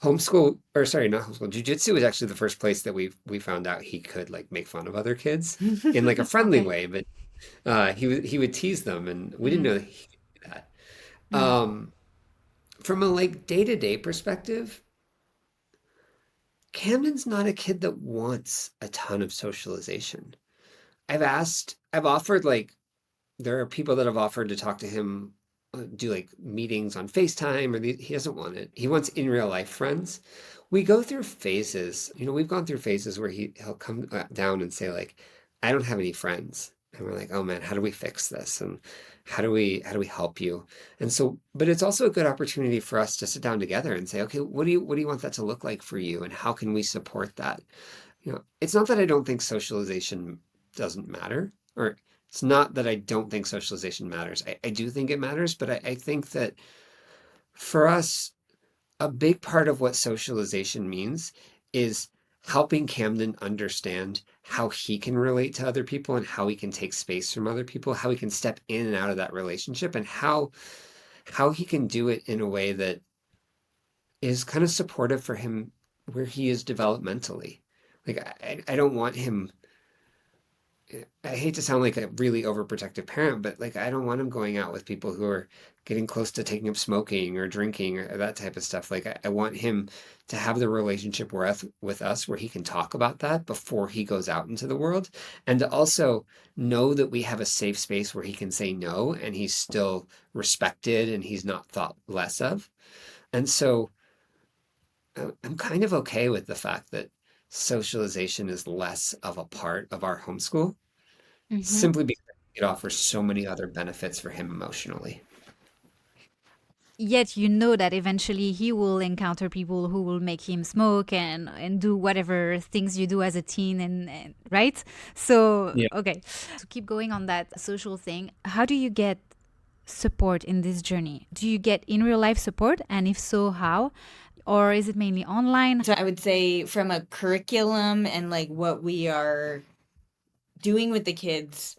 homeschool, or sorry, not homeschool, jujitsu was actually the first place that we found out he could like make fun of other kids in like a friendly Okay. way, but he would tease them, and we didn't Mm. know that he could do that. Mm. From a like day-to-day perspective, Camden's not a kid that wants a ton of socialization. I've offered like there are people that have offered to talk to him, do like meetings on FaceTime, he doesn't want it. He wants in real life friends. We go through phases. We've gone through phases where he'll come down and say like, I don't have any friends. And we're like, oh man, how do we fix this? And how do we help you? And so, but it's also a good opportunity for us to sit down together and say, okay, what do you want that to look like for you? And how can we support that? It's not that I don't think socialization doesn't matter, or it's not that I don't think socialization matters. I do think it matters, but I think that for us, a big part of what socialization means is helping Camden understand how he can relate to other people and how he can take space from other people, how he can step in and out of that relationship, and how he can do it in a way that is kind of supportive for him where he is developmentally. Like I don't want him. I hate to sound like a really overprotective parent, but like I don't want him going out with people who are getting close to taking up smoking or drinking or that type of stuff. Like I want him to have the relationship with us where he can talk about that before he goes out into the world, and to also know that we have a safe space where he can say no and he's still respected and he's not thought less of. And so I'm kind of okay with the fact that socialization is less of a part of our homeschool, Mm-hmm. simply because it offers so many other benefits for him emotionally. Yet you know that eventually he will encounter people who will make him smoke and do whatever things you do as a teen, and right. So Yeah. okay, to keep going on that social thing, how do you get support in this journey? Do you get in real life support, and if so, how? Or is it mainly online? So I would say from a curriculum and like what we are doing with the kids,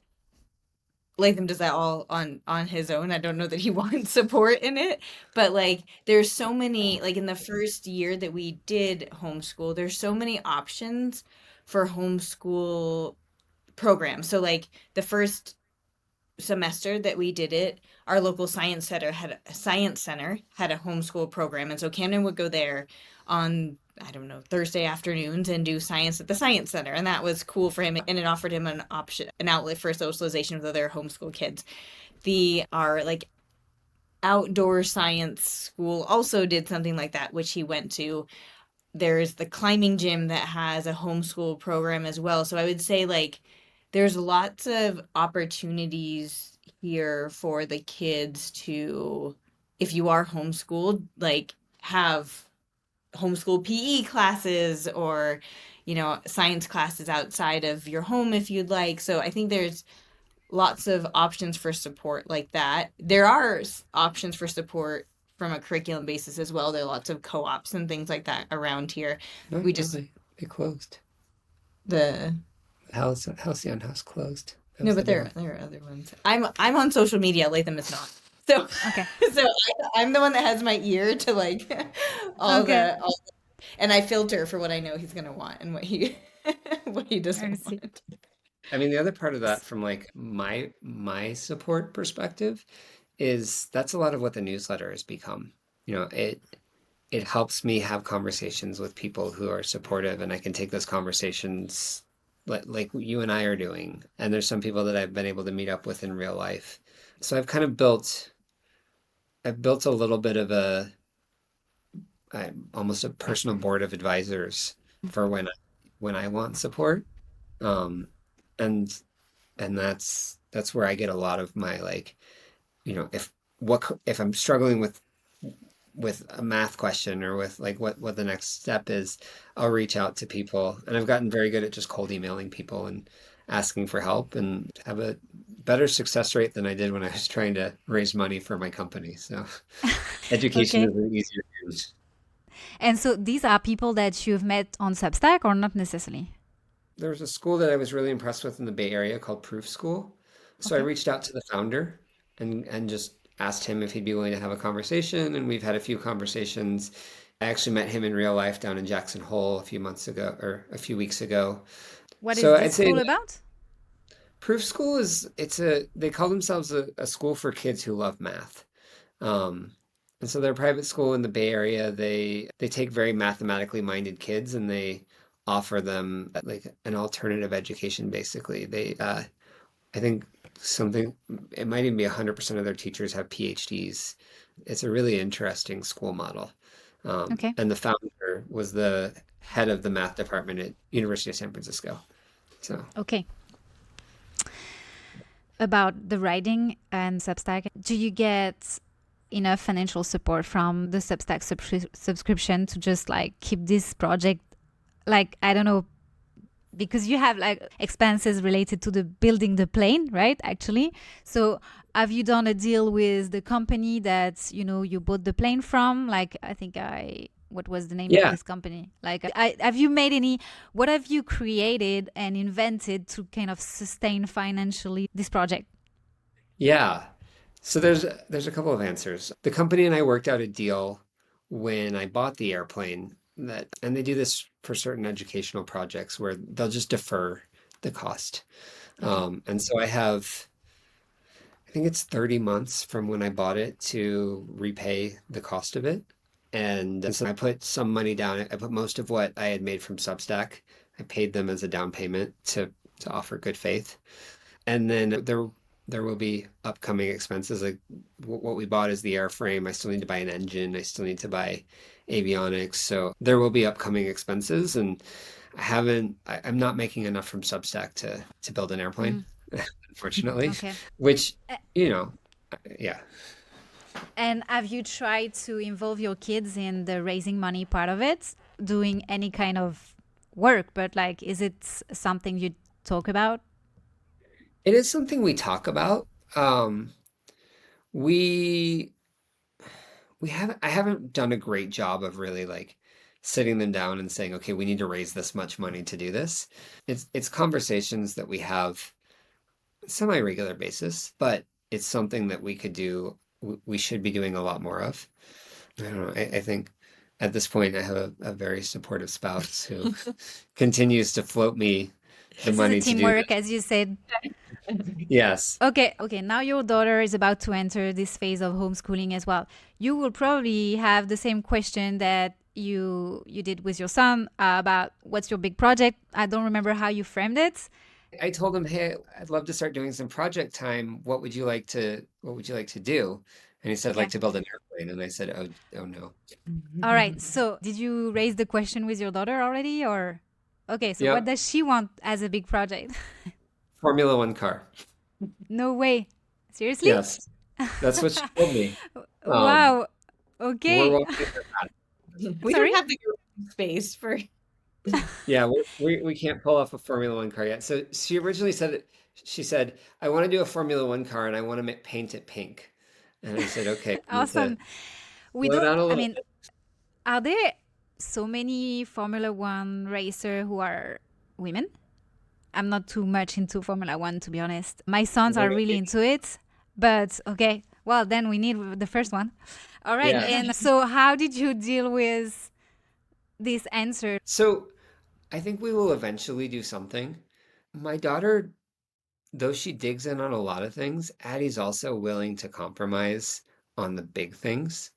Latham does that all on his own. I don't know that he wants support in it, but like there's so many, like in the first year that we did homeschool, there's so many options for homeschool programs. So like the first semester that we did it, our local science center had a homeschool program, and so Camden would go there on, I don't know, Thursday afternoons and do science at the science center, and that was cool for him, and it offered him an option, an outlet for socialization with other homeschool kids. The our like outdoor science school also did something like that, which he went to. There's the climbing gym that has a homeschool program as well. So I would say like there's lots of opportunities here for the kids to, if you are homeschooled, like have homeschool PE classes or, science classes outside of your home if you'd like. So I think there's lots of options for support like that. There are options for support from a curriculum basis as well. There are lots of co-ops and things like that around here. No, We no, just they closed. the Halcyon House closed. No, That's the but big one. there are other ones. I'm on social media. Latham is not. So Okay. so I'm the one that has my ear to like Okay. and I filter for what I know he's gonna want and what he what he I doesn't see. want. I mean, the other part of that from like my support perspective is that's a lot of what the newsletter has become. You know, it helps me have conversations with people who are supportive, and I can take those conversations like you and I are doing. And there's some people that I've been able to meet up with in real life. So I've built a little bit of almost a personal board of advisors for when I want support. Um, and that's where I get a lot of my like, you know, if I'm struggling with a math question or with like what the next step is, I'll reach out to people. And I've gotten very good at just cold emailing people and asking for help and have a better success rate than I did when I was trying to raise money for my company. So education Okay. is an easier use. And so these are people that you've met on Substack or not necessarily? There was a school that I was really impressed with in the Bay Area called Proof School. So I Okay. reached out to the founder and just asked him if he'd be willing to have a conversation. And we've had a few conversations. I actually met him in real life down in Jackson Hole a few months ago or a few weeks ago. What is So this I'd say school that about? Proof School they call themselves a school for kids who love math. Um, and so they're a private school in the Bay Area. They take very mathematically minded kids and they offer them like an alternative education, basically. I think something, it might even be 100% of their teachers have PhDs. It's a really interesting school model. Okay. And the founder was the head of the math department at University of San Francisco. So Okay. About the writing and Substack, do you get enough financial support from the Substack subscription to just like keep this project, like, I don't know, because you have like expenses related to the building the plane, right? Actually, so have you done a deal with the company that you bought the plane from? Like, I think what was the name of yeah, this company? Like, have you made any? What have you created and invented to kind of sustain financially this project? yeah. So there's a couple of answers. The company and I worked out a deal when I bought the airplane and they do this for certain educational projects where they'll just defer the cost. Okay. And so I think it's 30 months from when I bought it to repay the cost of it. And so I put some money down. I put most of what I had made from Substack. I paid them as a down payment to offer good faith. And then there will be upcoming expenses. Like what we bought is the airframe. I still need to buy an engine. I still need to buy avionics. So there will be upcoming expenses. And I'm not making enough from Substack to build an airplane, Mm, unfortunately, okay. which, Uh, you know, yeah. And have you tried to involve your kids in the raising money part of it, doing any kind of work? But like, is it something you talk about? It is something we talk about. We I haven't done a great job of really like sitting them down and saying, okay, we need to raise this much money to do this. It's conversations that we have semi-regular basis, but it's something that we could do, we should be doing a lot more of. I don't know. I think at this point I have a very supportive spouse who continues to float me the This is a money to do teamwork, this. as you said. Yes. Okay, okay. Now your daughter is about to enter this phase of homeschooling as well. You will probably have the same question that you did with your son about what's your big project. I don't remember how you framed it. I told him, "Hey, I'd love to start doing some project time. What would you like to do?" And he said, "I'd like Okay. to build an airplane." And I said, "Oh no." All right. So, did you raise the question with your daughter already, or? Okay, so what Yep. does she want as a big project? Formula One car. No way. Seriously? Yes. That's what she told me. Um, Wow. we're Okay. walking. We don't Sorry? have the space for Yeah, we can't pull off a Formula One car yet. So she originally she said, "I want to do a Formula One car and I want to paint it pink." And I said, "Okay, we need to Awesome. We slow don't, down a I little mean, are there so many Formula One racer who are women? I'm not too much into Formula One, to be honest. My sons We're are gonna really be- into it, but okay. Well, then we need the first one. All right. Yeah. And so, how did you deal with this answer? So I think we will eventually do something. My daughter, though she digs in on a lot of things, Addie's also willing to compromise on the big things.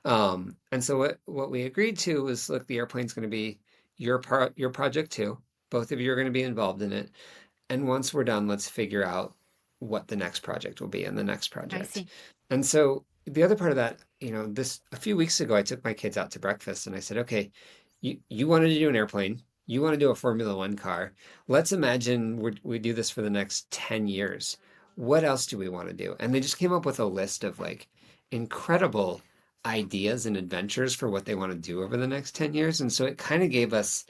And so what we agreed to was, look, the airplane's going to be your project too. Both of you are going to be involved in it. And once we're done, let's figure out what the next project will be and the next I project. see. And so the other part of that, this a few weeks ago, I took my kids out to breakfast and I said, okay, you wanted to do an airplane, you want to do a Formula One car. Let's imagine we do this for the next 10 years. What else do we want to do? And they just came up with a list of like incredible ideas and adventures for what they want to do over the next 10 years. And so it kind of gave us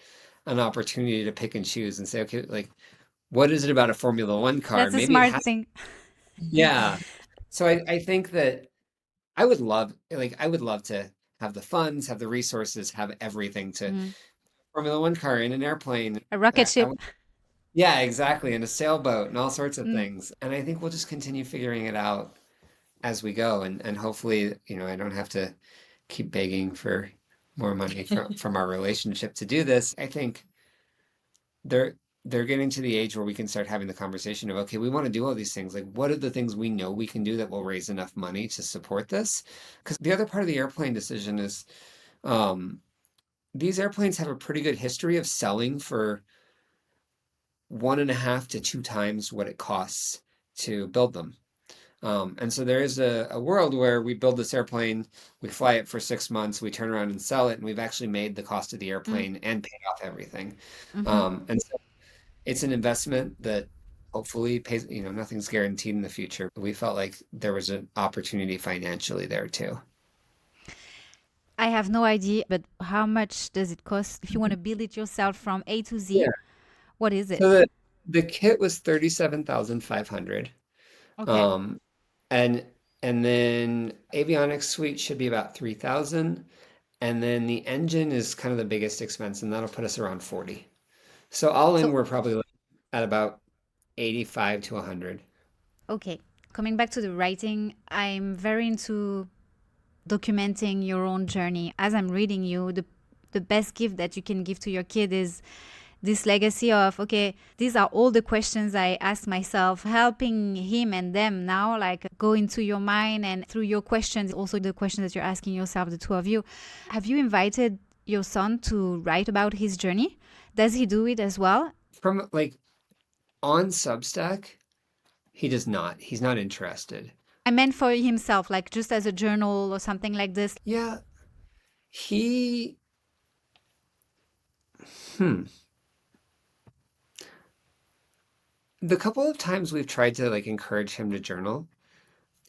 an opportunity to pick and choose and say, okay, like, what is it about a Formula One car? That's a Maybe it smart has, thing. yeah. So I think that I would love to have the funds, have the resources, have everything to Mm. Formula One car in an airplane. A rocket I ship. want, yeah, exactly, in a sailboat and all sorts of Mm. things. And I think we'll just continue figuring it out as we go, and hopefully, I don't have to keep begging for more money from our relationship to do this. I think they're they're getting to the age where we can start having the conversation of, okay, we want to do all these things. Like, what are the things we know we can do that will raise enough money to support this? Because the other part of the airplane decision is, um, these airplanes have a pretty good history of selling for 1.5 to 2 times what it costs to build them. And so there is a world where we build this airplane, we fly it for 6 months, we turn around and sell it, and we've actually made the cost of the Mm. airplane and paid off everything. Hmm. And so it's an investment that hopefully pays, nothing's guaranteed in the future. We felt like there was an opportunity financially there too. I have no idea, but how much does it cost if you want to build it yourself from A to Yeah. Z? What is it? So the kit was 37,500. Okay. Um, and and then avionics suite should be about 3,000. And then the engine is kind of the biggest expense, and that'll put us around 40. So all in, So, we're probably at about 85 to 100. okay. Coming back to the writing, I'm very into documenting your own journey. As I'm reading you, the best gift that you can give to your kid is this legacy of, okay, these are all the questions I ask myself, helping him and them now, like go into your mind and through your questions, also the questions that you're asking yourself, the two of you. Have you invited your son to write about his journey? Does he do it as well? From like on Substack, he does not. He's not interested. I meant for himself, like just as a journal or something like this. Yeah, he, hmm. The couple of times we've tried to like encourage him to journal,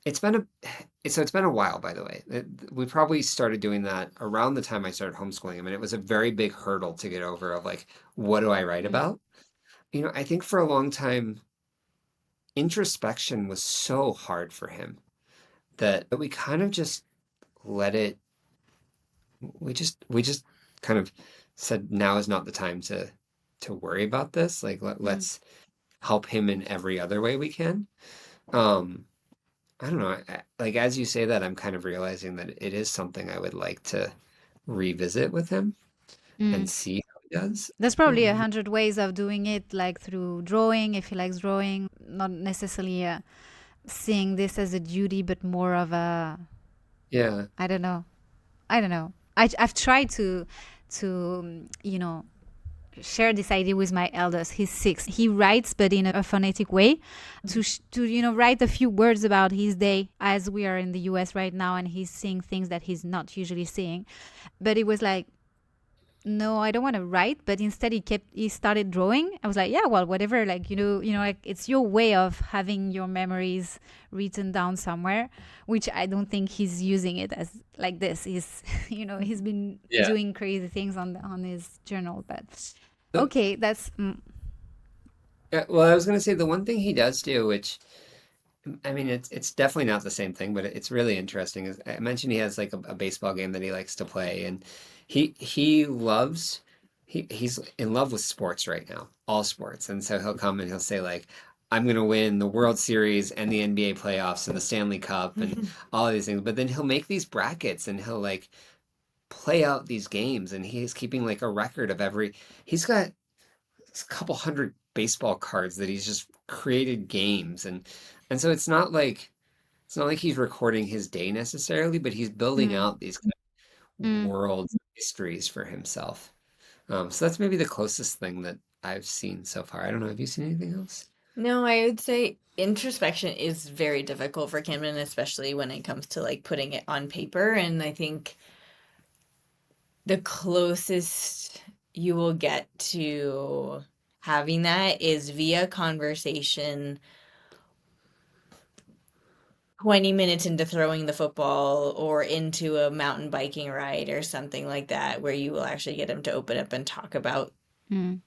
it's been it's been a while, by the way. We probably started doing that around the time I started homeschooling him, and it was a very big hurdle to get over of like, what do I write Mm. about? I think for a long time, introspection was so hard for him that we kind of just let it, we just kind of said, now is not the time to worry about this. Like Mm. let's help him in every other way we can. Um, I don't know. Like as you say that, I'm kind of realizing that it is something I would like to revisit with him and Mm. see how he does. There's probably a Um, hundred ways of doing it, like through drawing, if he likes drawing, not necessarily seeing this as a duty, but more of a, yeah. I don't know. I don't know. I've tried to share this idea with my eldest. He's 6. He writes, but in a phonetic way, to write a few words about his day, as we are in the US right now, and he's seeing things that he's not usually seeing. But it was like, no, I don't want to write, but instead he started drawing. I was like, yeah, well, whatever, like, like it's your way of having your memories written down somewhere, which I don't think he's using it as like this. He's he's been Yeah. doing crazy things on his journal, but So, okay, that's yeah, well, I was going to say the one thing he does do, which I mean, it's definitely not the same thing, but it's really interesting. Is I mentioned he has like a baseball game that he likes to play, and he loves he's in love with sports right now, all sports. And so he'll come and he'll say like, I'm going to win the World Series and the NBA playoffs and the Stanley Cup and all of these things. But then he'll make these brackets and he'll like play out these games and he's keeping like a record of he's got a couple hundred baseball cards that he's just created games and so it's not like he's recording his day necessarily, but he's building Mm, out these kind of mm. world histories for himself. So that's maybe the closest thing that I've seen so far. I don't know. Have you seen anything else? No, I would say introspection is very difficult for Camden, especially when it comes to like putting it on paper. And I think the closest you will get to having that is via conversation 20 minutes into throwing the football or into a mountain biking ride or something like that, where you will actually get him to open up and talk about Mm.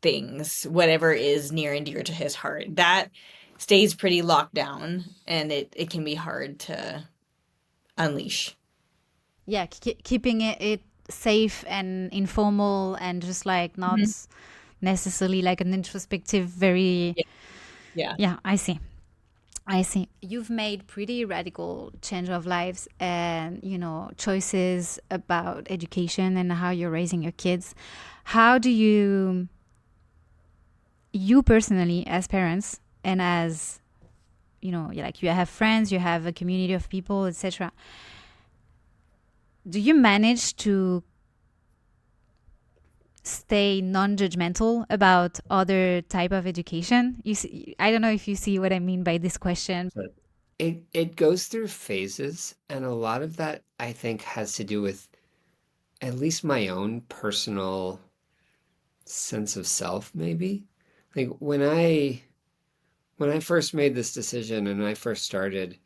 things, whatever is near and dear to his heart. That stays pretty locked down and it can be hard to unleash. Yeah, keeping it safe and informal and just like not Mhm. necessarily like an introspective, very, Yeah. Yeah. yeah, I see. I see. You've made pretty radical change of lives and, choices about education and how you're raising your kids. How do you personally, as parents and as, like you have friends, you have a community of people, etc. Do you manage to stay non-judgmental about other type of education? I don't know if you see what I mean by this question. But it goes through phases, and a lot of that I think has to do with at least my own personal sense of self, maybe. Like when I first made this decision and I first started,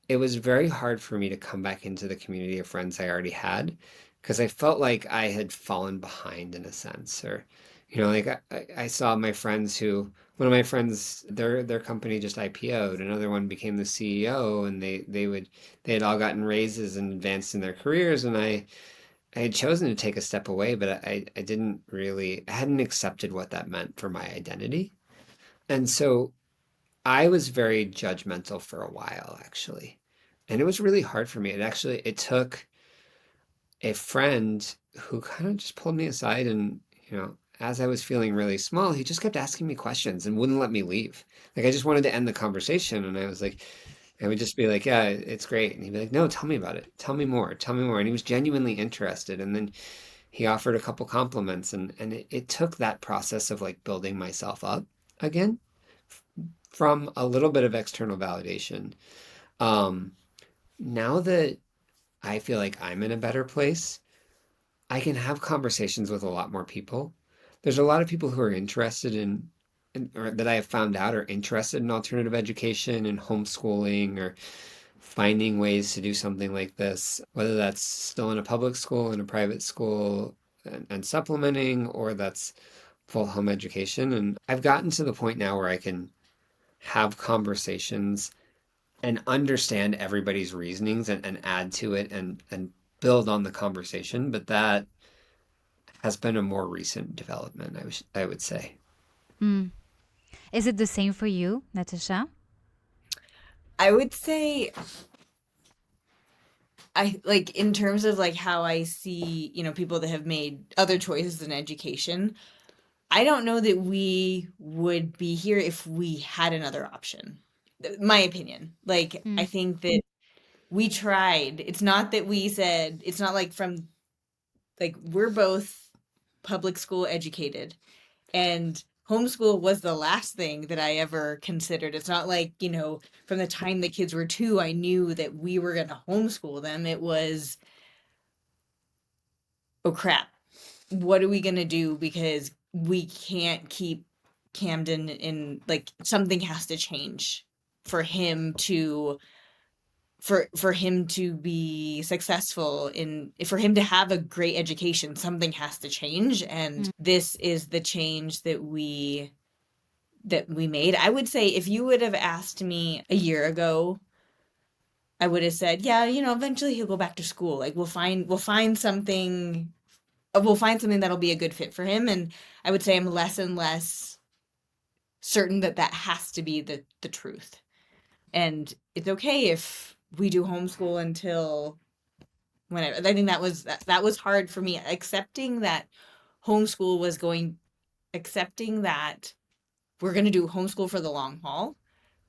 it was very hard for me to come back into the community of friends I already had because I felt like I had fallen behind in a sense. Or, like I saw my friends one of my friends, their company just IPO'd, another one became the CEO, and they had all gotten raises and advanced in their careers, and I had chosen to take a step away, but I hadn't accepted what that meant for my identity. And so I was very judgmental for a while, actually. And it was really hard for me. It took a friend who kind of just pulled me aside and, as I was feeling really small, he just kept asking me questions and wouldn't let me leave. Like I just wanted to end the conversation. And I would just be like, yeah, it's great. And he'd be like, no, tell me about it. Tell me more. Tell me more. And he was genuinely interested. And then he offered a couple compliments and it took that process of like building myself up again from a little bit of external validation. Um, Now that I feel like I'm in a better place, I can have conversations with a lot more people. There's a lot of people who are interested or that I have found out are interested in alternative education and homeschooling or finding ways to do something like this, whether that's still in a public school, in a private school, and supplementing, or that's full home education. And I've gotten to the point now where I can have conversations and understand everybody's reasonings and add to it and build on the conversation. But that has been a more recent development, I would say. Mm. Is it the same for you, Natasha? I would say I like in terms of like how I see, people that have made other choices in education. I don't know that we would be here if we had another option. My opinion. Like I Mm. think that we tried. It's not that we said, it's not like from like we're both public school educated and homeschool was the last thing that I ever considered. It's not like, from the time the kids were 2, I knew that we were going to homeschool them. It was, oh crap, what are we going to do? Because we can't keep Camden in, like, something has to change for him to for him to be successful for him to have a great education. Something has to change, and Mm. this is the change that we made. I would say if you would have asked me a year ago, I would have said, yeah, eventually he'll go back to school. Like we'll find something we'll find something that'll be a good fit for him. And I would say I'm less and less certain that that has to be the truth. And it's okay if we do homeschool until whenever. I think that was hard for me, accepting that homeschool was going, accepting that we're going to do homeschool for the long haul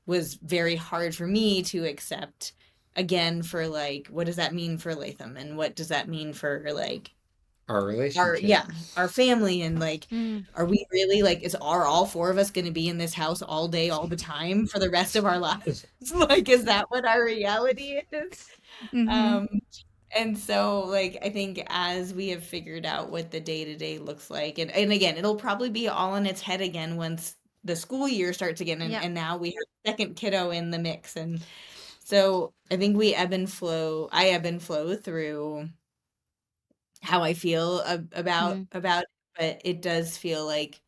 was very hard for me to accept, again, for like, what does that mean for Latham, and what does that mean for like Our our, relationship. yeah, our family, and like, Mm. are we really like, are all four of us going to be in this house all day all the time for the rest of our lives? Like, is that what our reality is? Mm-hmm. um and so, like, I think as we have figured out what the day-to-day looks like, and again, it'll probably be all in its head again once the school year starts again, Yeah. and now we have a second kiddo in the mix. And so I think we ebb and flow, I ebb and flow through how I feel Mm. about it, but it does feel like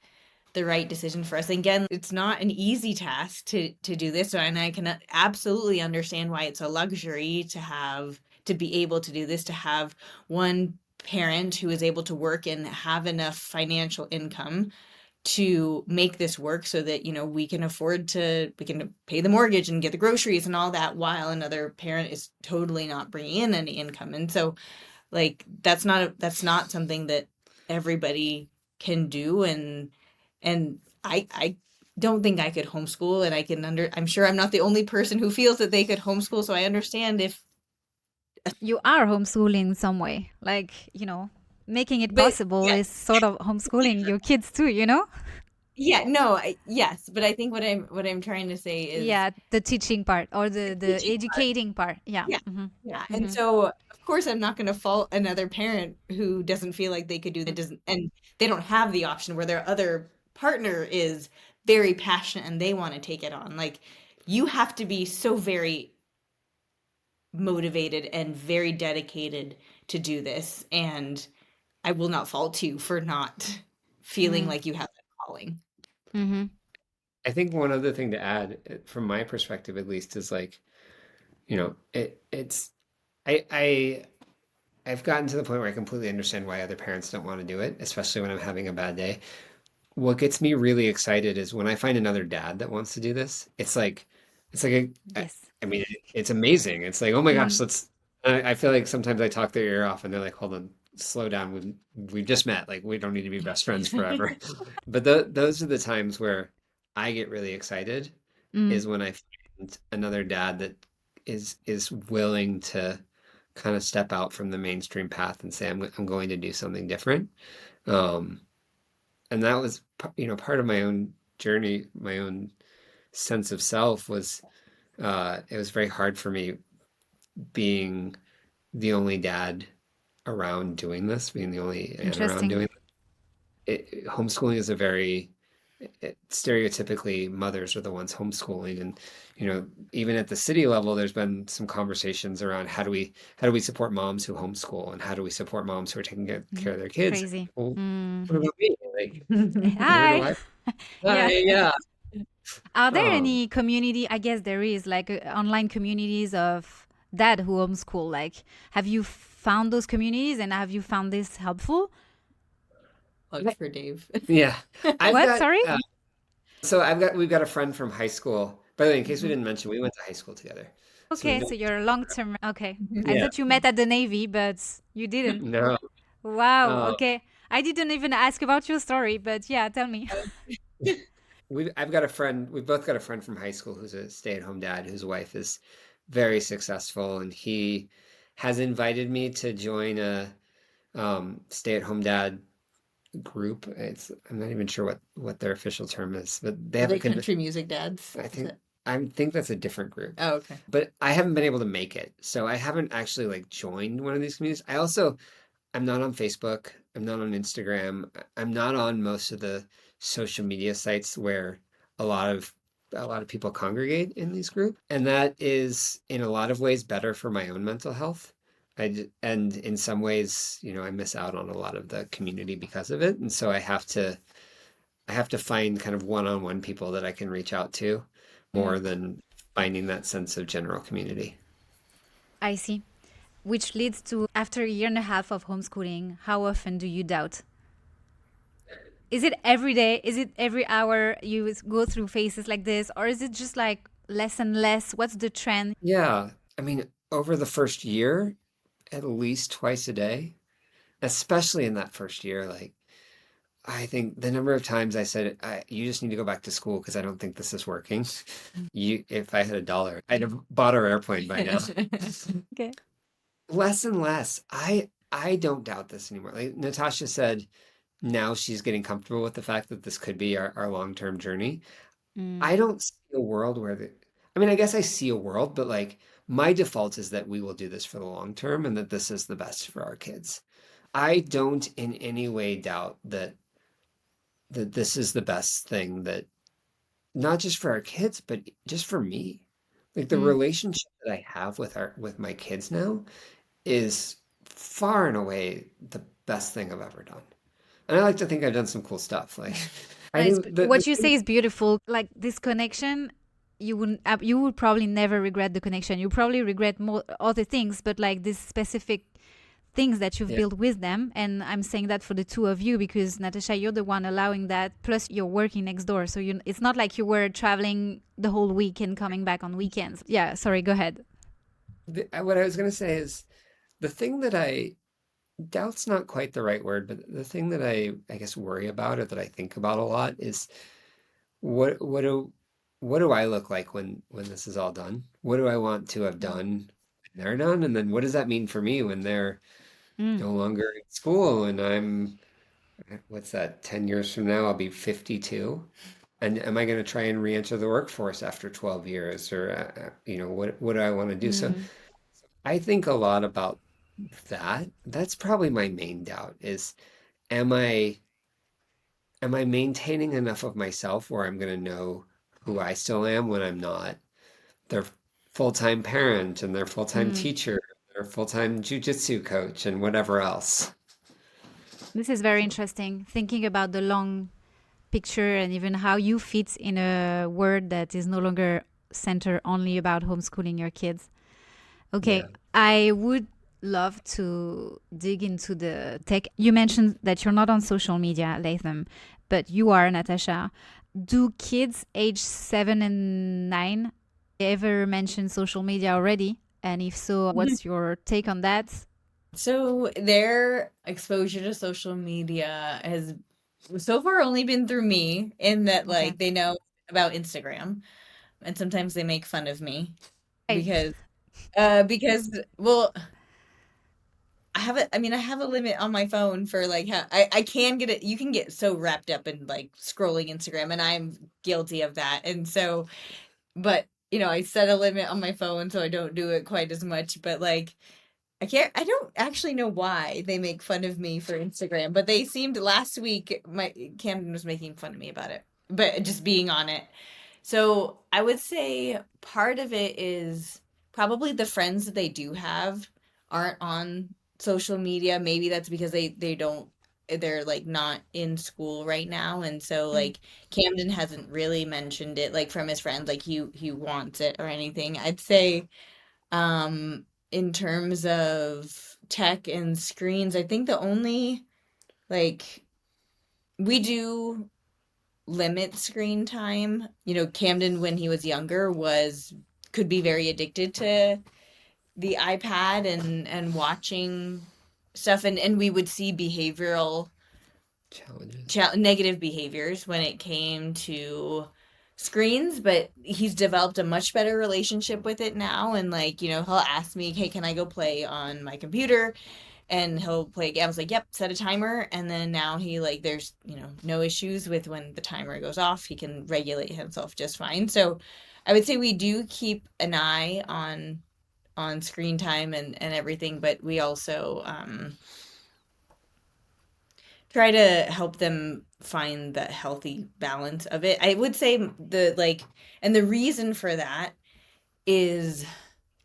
the right decision for us. And again, it's not an easy task to do this, and I can absolutely understand why it's a luxury to have, to be able to do this, to have one parent who is able to work and have enough financial income to make this work, so that, you know, we can afford to, we can pay the mortgage and get the groceries and all that, while another parent is totally not bringing in any income. And so, like, that's not something that everybody can do. And I don't think I could homeschool, and I'm sure I'm not the only person who feels that they could homeschool, so I understand if, You are homeschooling in some way. Like, making it but possible yeah, is sort of homeschooling your kids too, you know? yeah, no, yes, but I think what I'm trying to say is Yeah, the teaching part or the the teaching part. educating part. Yeah. Yeah. Mm-hmm. Yeah. And Mm-hmm. so, of course, I'm not going to fault another parent who doesn't feel like they could do that, doesn't, and they don't have the option where their other partner is very passionate and they want to take it on. Like, you have to be so very motivated and very dedicated to do this. And I will not fault you for not feeling Mm-hmm. like you have that calling. Mm-hmm. I think one other thing to add, from my perspective at least, is like, it's I I've gotten to the point where I completely understand why other parents don't want to do it, especially when I'm having a bad day. What gets me really excited is when I find another dad that wants to do this. Yes. I mean, it's amazing. It's like, oh my Mm-hmm. gosh, I feel like sometimes I talk their ear off and they're like, hold on, slow down. We've just met. Like, we don't need to be best friends forever. But those are the times where I get really excited, Mm. is when I find another dad that is willing to kind of step out from the mainstream path and say, I'm going to do something different. Um, and that was, part of my own journey, my own sense of self was, it was very hard for me being the only dad around doing this, being the only aunt around Interesting. doing it. Homeschooling is a very, stereotypically mothers are the ones homeschooling. And, even at the city level, there's been some conversations around how do we support moms who homeschool, and how do we support moms who are taking Mhm. care of their kids? Crazy. Well, Mm. what about me? Like, where do Hi. I? Hi, Yeah. yeah. Are there Um, any community? I guess there is like online communities of dad who homeschool. Like, have you found those communities and have you found this helpful? Plug for Dave. yeah. I've What? got Sorry? we've got a friend from high school. By the way, in case we Mhm. didn't mention, we went to high school together. So we've Okay, known so each you're long term. Okay. I Yeah. thought you met at the Navy, but you didn't. No. Wow. Uh, Okay. I didn't even ask about your story, but yeah, tell me. I've got a friend, we've both got a friend from high school who's a stay-at-home dad whose wife is very successful, and he has invited me to join a stay-at-home dad group. I'm not even sure what their official term is, but they Are have they a country music dads? I Is think it? I think that's a different group. Oh, okay. But I haven't been able to make it. So I haven't actually like joined one of these communities. I'm not on Facebook. I'm not on Instagram. I'm not on most of the social media sites where a lot of a lot of people congregate in these groups. And that is in a lot of ways better for my own mental health. And in some ways, I miss out on a lot of the community because of it. And so I have to find kind of one-on-one people that I can reach out to Mm, more than finding that sense of general community. I see. Which leads to, after a year and a half of homeschooling, how often do you doubt? Is it every day? Is it every hour you go through phases like this? Or is it just like less and less? What's the trend? Yeah. I mean, over the first year, at least twice a day, especially in that first year, like I think the number of times I said, you just need to go back to school because I don't think this is working. If I had $1, I'd have bought our airplane by now. Okay. Less and less. I don't doubt this anymore. Like Natasha said, now she's getting comfortable with the fact that this could be our long-term journey. Mm. I don't see a world where I mean, I guess I see a world, but like my default is that we will do this for the long term and that this is the best for our kids. I don't in any way doubt that this is the best thing that not just for our kids, but just for me. Like the Mm. relationship that I have with my kids now is far and away the best thing I've ever done. And I like to think I've done some cool stuff. Like I Nice. think But the what you say is beautiful. Like this connection, you would probably never regret the connection. You probably regret more other things, but like this specific things that you've yeah. built with them. And I'm saying that for the two of you because Natasha, you're the one allowing that. Plus, you're working next door, so it's not like you were traveling the whole week and coming back on weekends. Yeah. Sorry. Go ahead. What I was going to say is the thing that doubt's not quite the right word, but the thing that I guess worry about or that I think about a lot is what what do what do I look like when this is all done? What do I want to have done when they're done? And then what does that mean for me when they're Mm. no longer in school and I'm what's that, 10 years from now, I'll be 52. And am I going to try and re-enter the workforce after 12 years or what do I want to do? So Mm. I think a lot about that. That's probably my main doubt is am I am I maintaining enough of myself where I'm going to know who I still am when I'm not their full-time parent and their full-time Mm. teacher, their full-time jujitsu coach and whatever else. This is very interesting. Thinking about the long picture and even how you fit in a word that is no longer centered only about homeschooling your kids. Okay, Yeah. I would love to dig into the tech. You mentioned that you're not on social media, Latham, but you are, Natasha. Do kids age 7 and 9 ever mention social media already? And if so, what's your take on that? So their exposure to social media has so far only been through me, in that Okay. like they know about Instagram, and sometimes they make fun of me Right. because well, I have a limit on my phone for like how I can get it. You can get so wrapped up in like scrolling Instagram, and I'm guilty of that. And so, but I set a limit on my phone so I don't do it quite as much. But like, I don't actually know why they make fun of me for Instagram, but they seemed last week, my Camden was making fun of me about it, but just being on it. So I would say part of it is probably the friends that they do have aren't on social media. Maybe that's because they don't, they're like not in school right now. And so Mm. like Camden hasn't really mentioned it like from his friends, like he wants it or anything. I'd say in terms of tech and screens, I think the only like we do limit screen time. Camden when he was younger was could be very addicted to the iPad and watching stuff, and we would see behavioral Challenges. negative behaviors when it came to screens, but he's developed a much better relationship with it now, and like he'll ask me, hey, can I go play on my computer, and he'll play a game. I was like, yep, set a timer. And then now he like there's no issues with when the timer goes off. He can regulate himself just fine. So I would say we do keep an eye on screen time and everything, but we also try to help them find the healthy balance of it. I would say and the reason for that is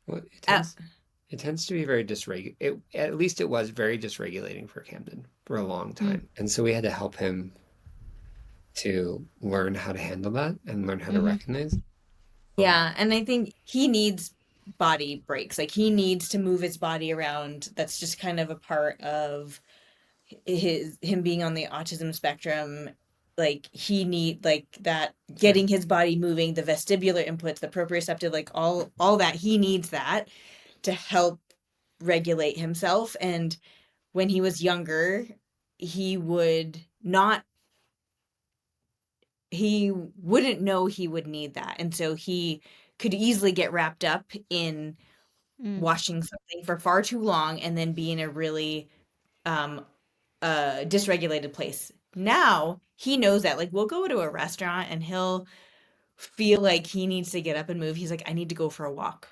Well, uh, it tends to be very at least it was very dysregulating for Camden for a long Mm. time. And so we had to help him to learn how to handle that and learn how to Mm-hmm. recognize. yeah, and I think he needs body breaks. Like he needs to move his body around. That's just kind of a part of him being on the autism spectrum. Like he need like that Sure. getting his body moving, the vestibular inputs, the proprioceptive, like all that he needs that to help regulate himself. And when he was younger, he would not he wouldn't know he would need that. And so he could easily get wrapped up in Mm. watching something for far too long and then be in a really um dysregulated place. Now he knows that. Like we'll go to a restaurant and he'll feel like he needs to get up and move. He's like, I need to go for a walk.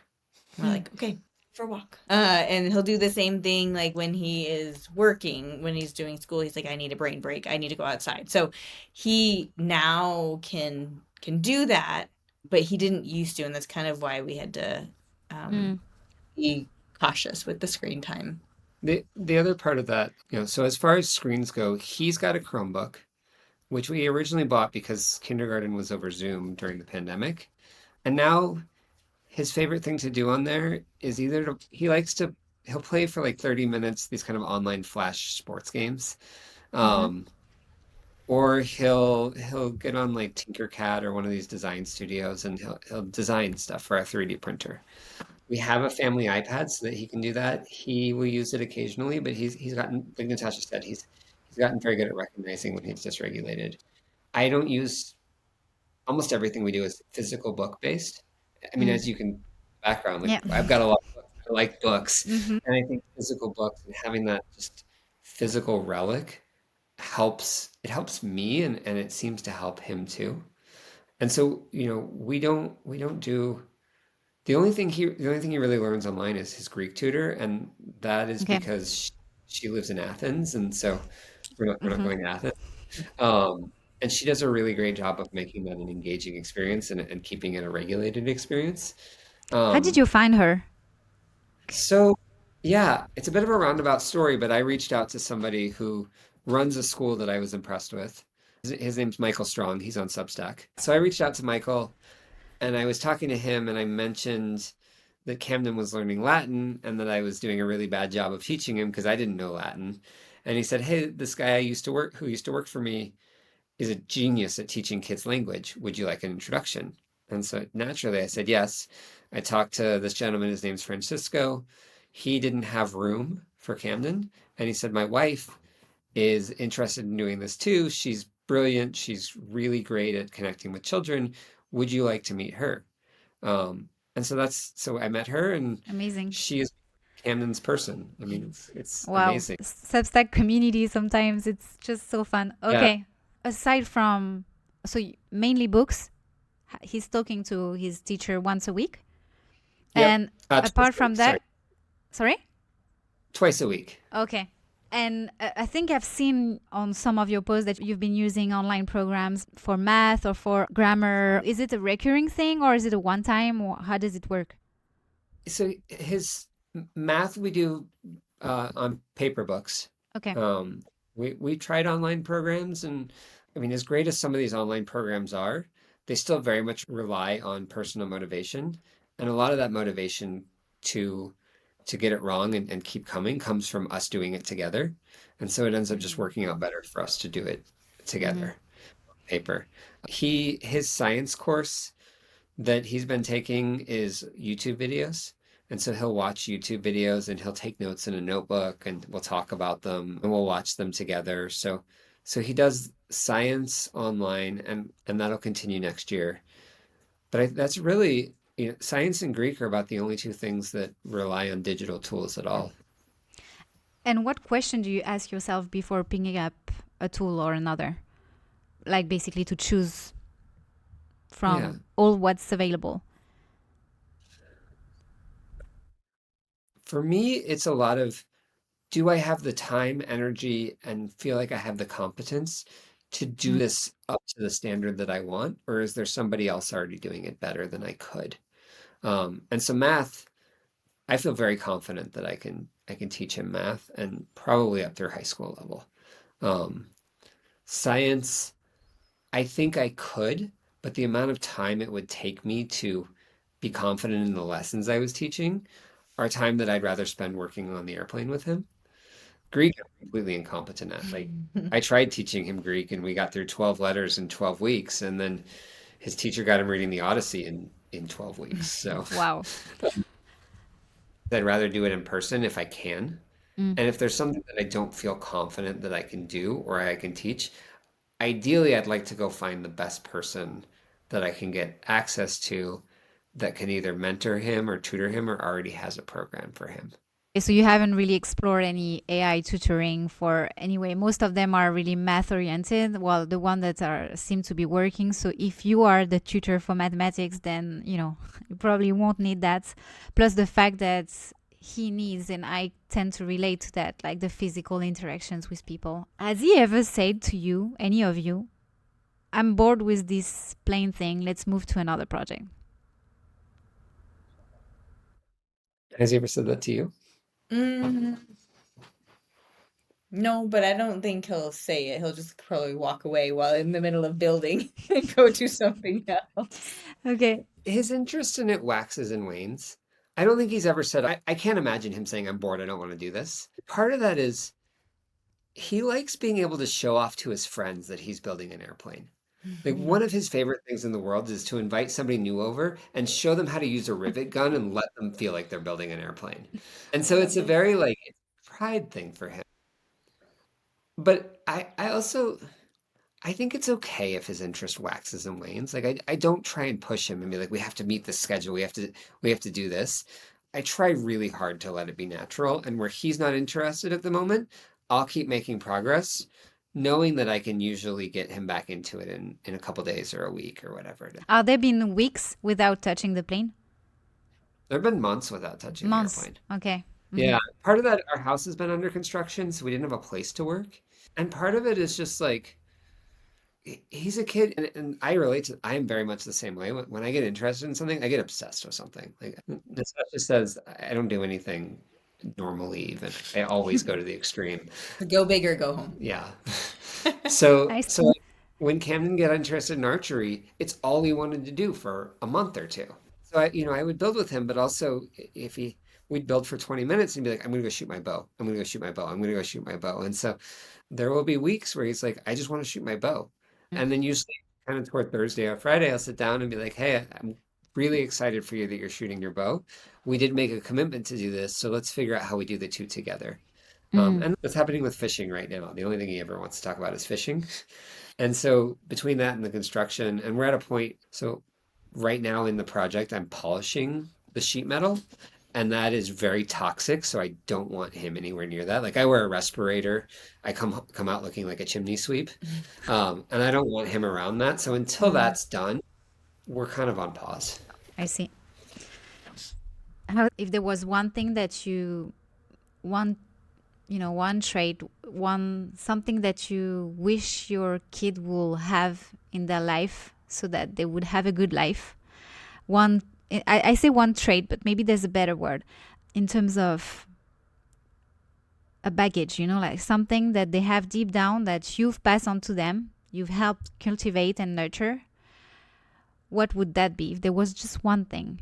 And we're Mm. like, okay, for a walk. And he'll do the same thing like when he is working, when he's doing school, he's like, I need a brain break. I need to go outside. So he now can do that, but he didn't used to, and that's kind of why we had to Mm. be cautious with the screen time. The other part of that, so as far as screens go, he's got a Chromebook, which we originally bought because kindergarten was over Zoom during the pandemic. And now his favorite thing to do on there is he'll play for like 30 minutes, these kind of online flash sports games. Mm-hmm. Um, or he'll get on like Tinkercad or one of these design studios and he'll design stuff for a 3D printer. We have a family iPad so that he can do that. He will use it occasionally, but he's gotten, like Natasha said, he's gotten very good at recognizing when he's dysregulated. I don't use almost everything we do is physical book based. I mean, Mm. as you can background, like Yeah. I've got a lot of books. I like books, Mm-hmm. and I think physical books and having that just physical relic helps me and it seems to help him too. And so, we don't do the only thing he really learns online is his Greek tutor, and that is Okay. because she lives in Athens, and so we're not Mm-hmm. going to Athens. And she does a really great job of making that an engaging experience and keeping it a regulated experience. How did Um, you find her? so yeah, it's a bit of a roundabout story, but I reached out to somebody who runs a school that I was impressed with. His name's Michael Strong. He's on Substack. So I reached out to Michael and I was talking to him and I mentioned that Camden was learning Latin and that I was doing a really bad job of teaching him because I didn't know Latin. And he said, "Hey, this guy who used to work for me is a genius at teaching kids language. Would you like an introduction?" And so naturally I said yes. I talked to this gentleman, his name's Francisco. He didn't have room for Camden. And he said, my wife is interested in doing this too. She's brilliant. She's really great at connecting with children. Would you like to meet her? And so I met her and Amazing. she is Camden's person. I mean, it's Wow. amazing. Substack community, sometimes it's just so fun. Yeah. Okay. Aside from, mainly books, he's talking to his teacher once a week. Yep. And Twice apart a week. from that, sorry? Twice a week. Okay. And I think I've seen on some of your posts that you've been using online programs for math or for grammar. Is it a recurring thing or is it a one time or how does it work? So his math we do on paper books. Okay. We tried online programs, and I mean, as great as some of these online programs are, they still very much rely on personal motivation, and a lot of that motivation to to get it wrong and keep coming comes from us doing it together, and so it ends up just working out better for us to do it Mm-hmm. together on paper. His science course that he's been taking is YouTube videos. And so he'll watch YouTube videos and he'll take notes in a notebook and we'll talk about them and we'll watch them together. So he does science online and that'll continue next year. But that's really, science and Greek are about the only two things that rely on digital tools at all. And what question do you ask yourself before picking up a tool or another? Like basically to choose Yeah. from all what's available. For me, it's a lot of, do I have the time, energy, and feel like I have the competence to do Mm. this up to the standard that I want? Or is there somebody else already doing it better than I could? And so math, I feel very confident that I can teach him math and probably up through high school level. Um, Science, I think I could, but the amount of time it would take me to be confident in the lessons I was teaching are time that I'd rather spend working on the airplane with him. Greek, I'm completely incompetent at. Like, I tried teaching him Greek and we got through 12 letters in 12 weeks, and then his teacher got him reading the Odyssey in 12 weeks. So Wow. I'd rather do it in person if I can. Mm. And if there's something that I don't feel confident that I can do or I can teach, ideally I'd like to go find the best person that I can get access to that can either mentor him or tutor him or already has a program for him. So you haven't really explored any AI tutoring for anyway. Most of them are really math oriented. Well, the one that are seem to be working. So if you are the tutor for mathematics, then you probably won't need that. Plus the fact that he needs, and I tend to relate to that, like the physical interactions with people. Has he ever said to you, any of you, I'm bored with this plain thing, let's move to another project? Has he ever said that to you? Mm, no, but I don't think he'll say it. He'll just probably walk away while in the middle of building and go do something else. Okay. His interest in it waxes and wanes. I don't think he's ever said, I can't imagine him saying, I'm bored, I don't want to do this. Part of that is he likes being able to show off to his friends that he's building an airplane. Like one of his favorite things in the world is to invite somebody new over and show them how to use a rivet gun and let them feel like they're building an airplane. And so it's a very like it's a pride thing for him. But I also I think it's okay if his interest waxes and wanes. Like I don't try and push him and be like, we have to meet this schedule. We have to do this. I try really hard to let it be natural. And where he's not interested at the moment, I'll keep making progress, knowing that I can usually get him back into it in a couple days or a week or whatever it is. Are there been weeks without touching the plane? There have been months without touching the Months. airplane. Okay. Yeah. Part of that, our house has been under construction, so we didn't have a place to work. And part of it is just like he's a kid and I relate to I am very much the same way. When I get interested in something, I get obsessed with something. Like Natasha says, I don't do anything normally even. I always go to the extreme. Go big or go home. Yeah. So I so like, when Camden got interested in archery, it's all he wanted to do for a month or two. So I would build with him, but also if he we'd build for 20 minutes and be like, I'm gonna go shoot my bow. I'm gonna go shoot my bow. I'm gonna go shoot my bow. And so there will be weeks where he's like, I just want to shoot my bow. And then usually kind of toward Thursday or Friday, I'll sit down and be like, hey, I'm really excited for you that you're shooting your bow. We did make a commitment to do this, so let's figure out how we do the two together. Mm. And that's happening with fishing right now. The only thing he ever wants to talk about is fishing. And so between that and the construction, and we're at a point, so right now in the project, I'm polishing the sheet metal, and that is very toxic. So I don't want him anywhere near that. Like I wear a respirator, I come out looking like a chimney sweep, and I don't want him around that. So until Mm. that's done, we're kind of on pause. I see. How, if there was one thing that you, one, one trait, one something that you wish your kid will have in their life so that they would have a good life. One, I say one trait, but maybe there's a better word in terms of a baggage, like something that they have deep down that you've passed on to them, you've helped cultivate and nurture. What would that be if there was just one thing?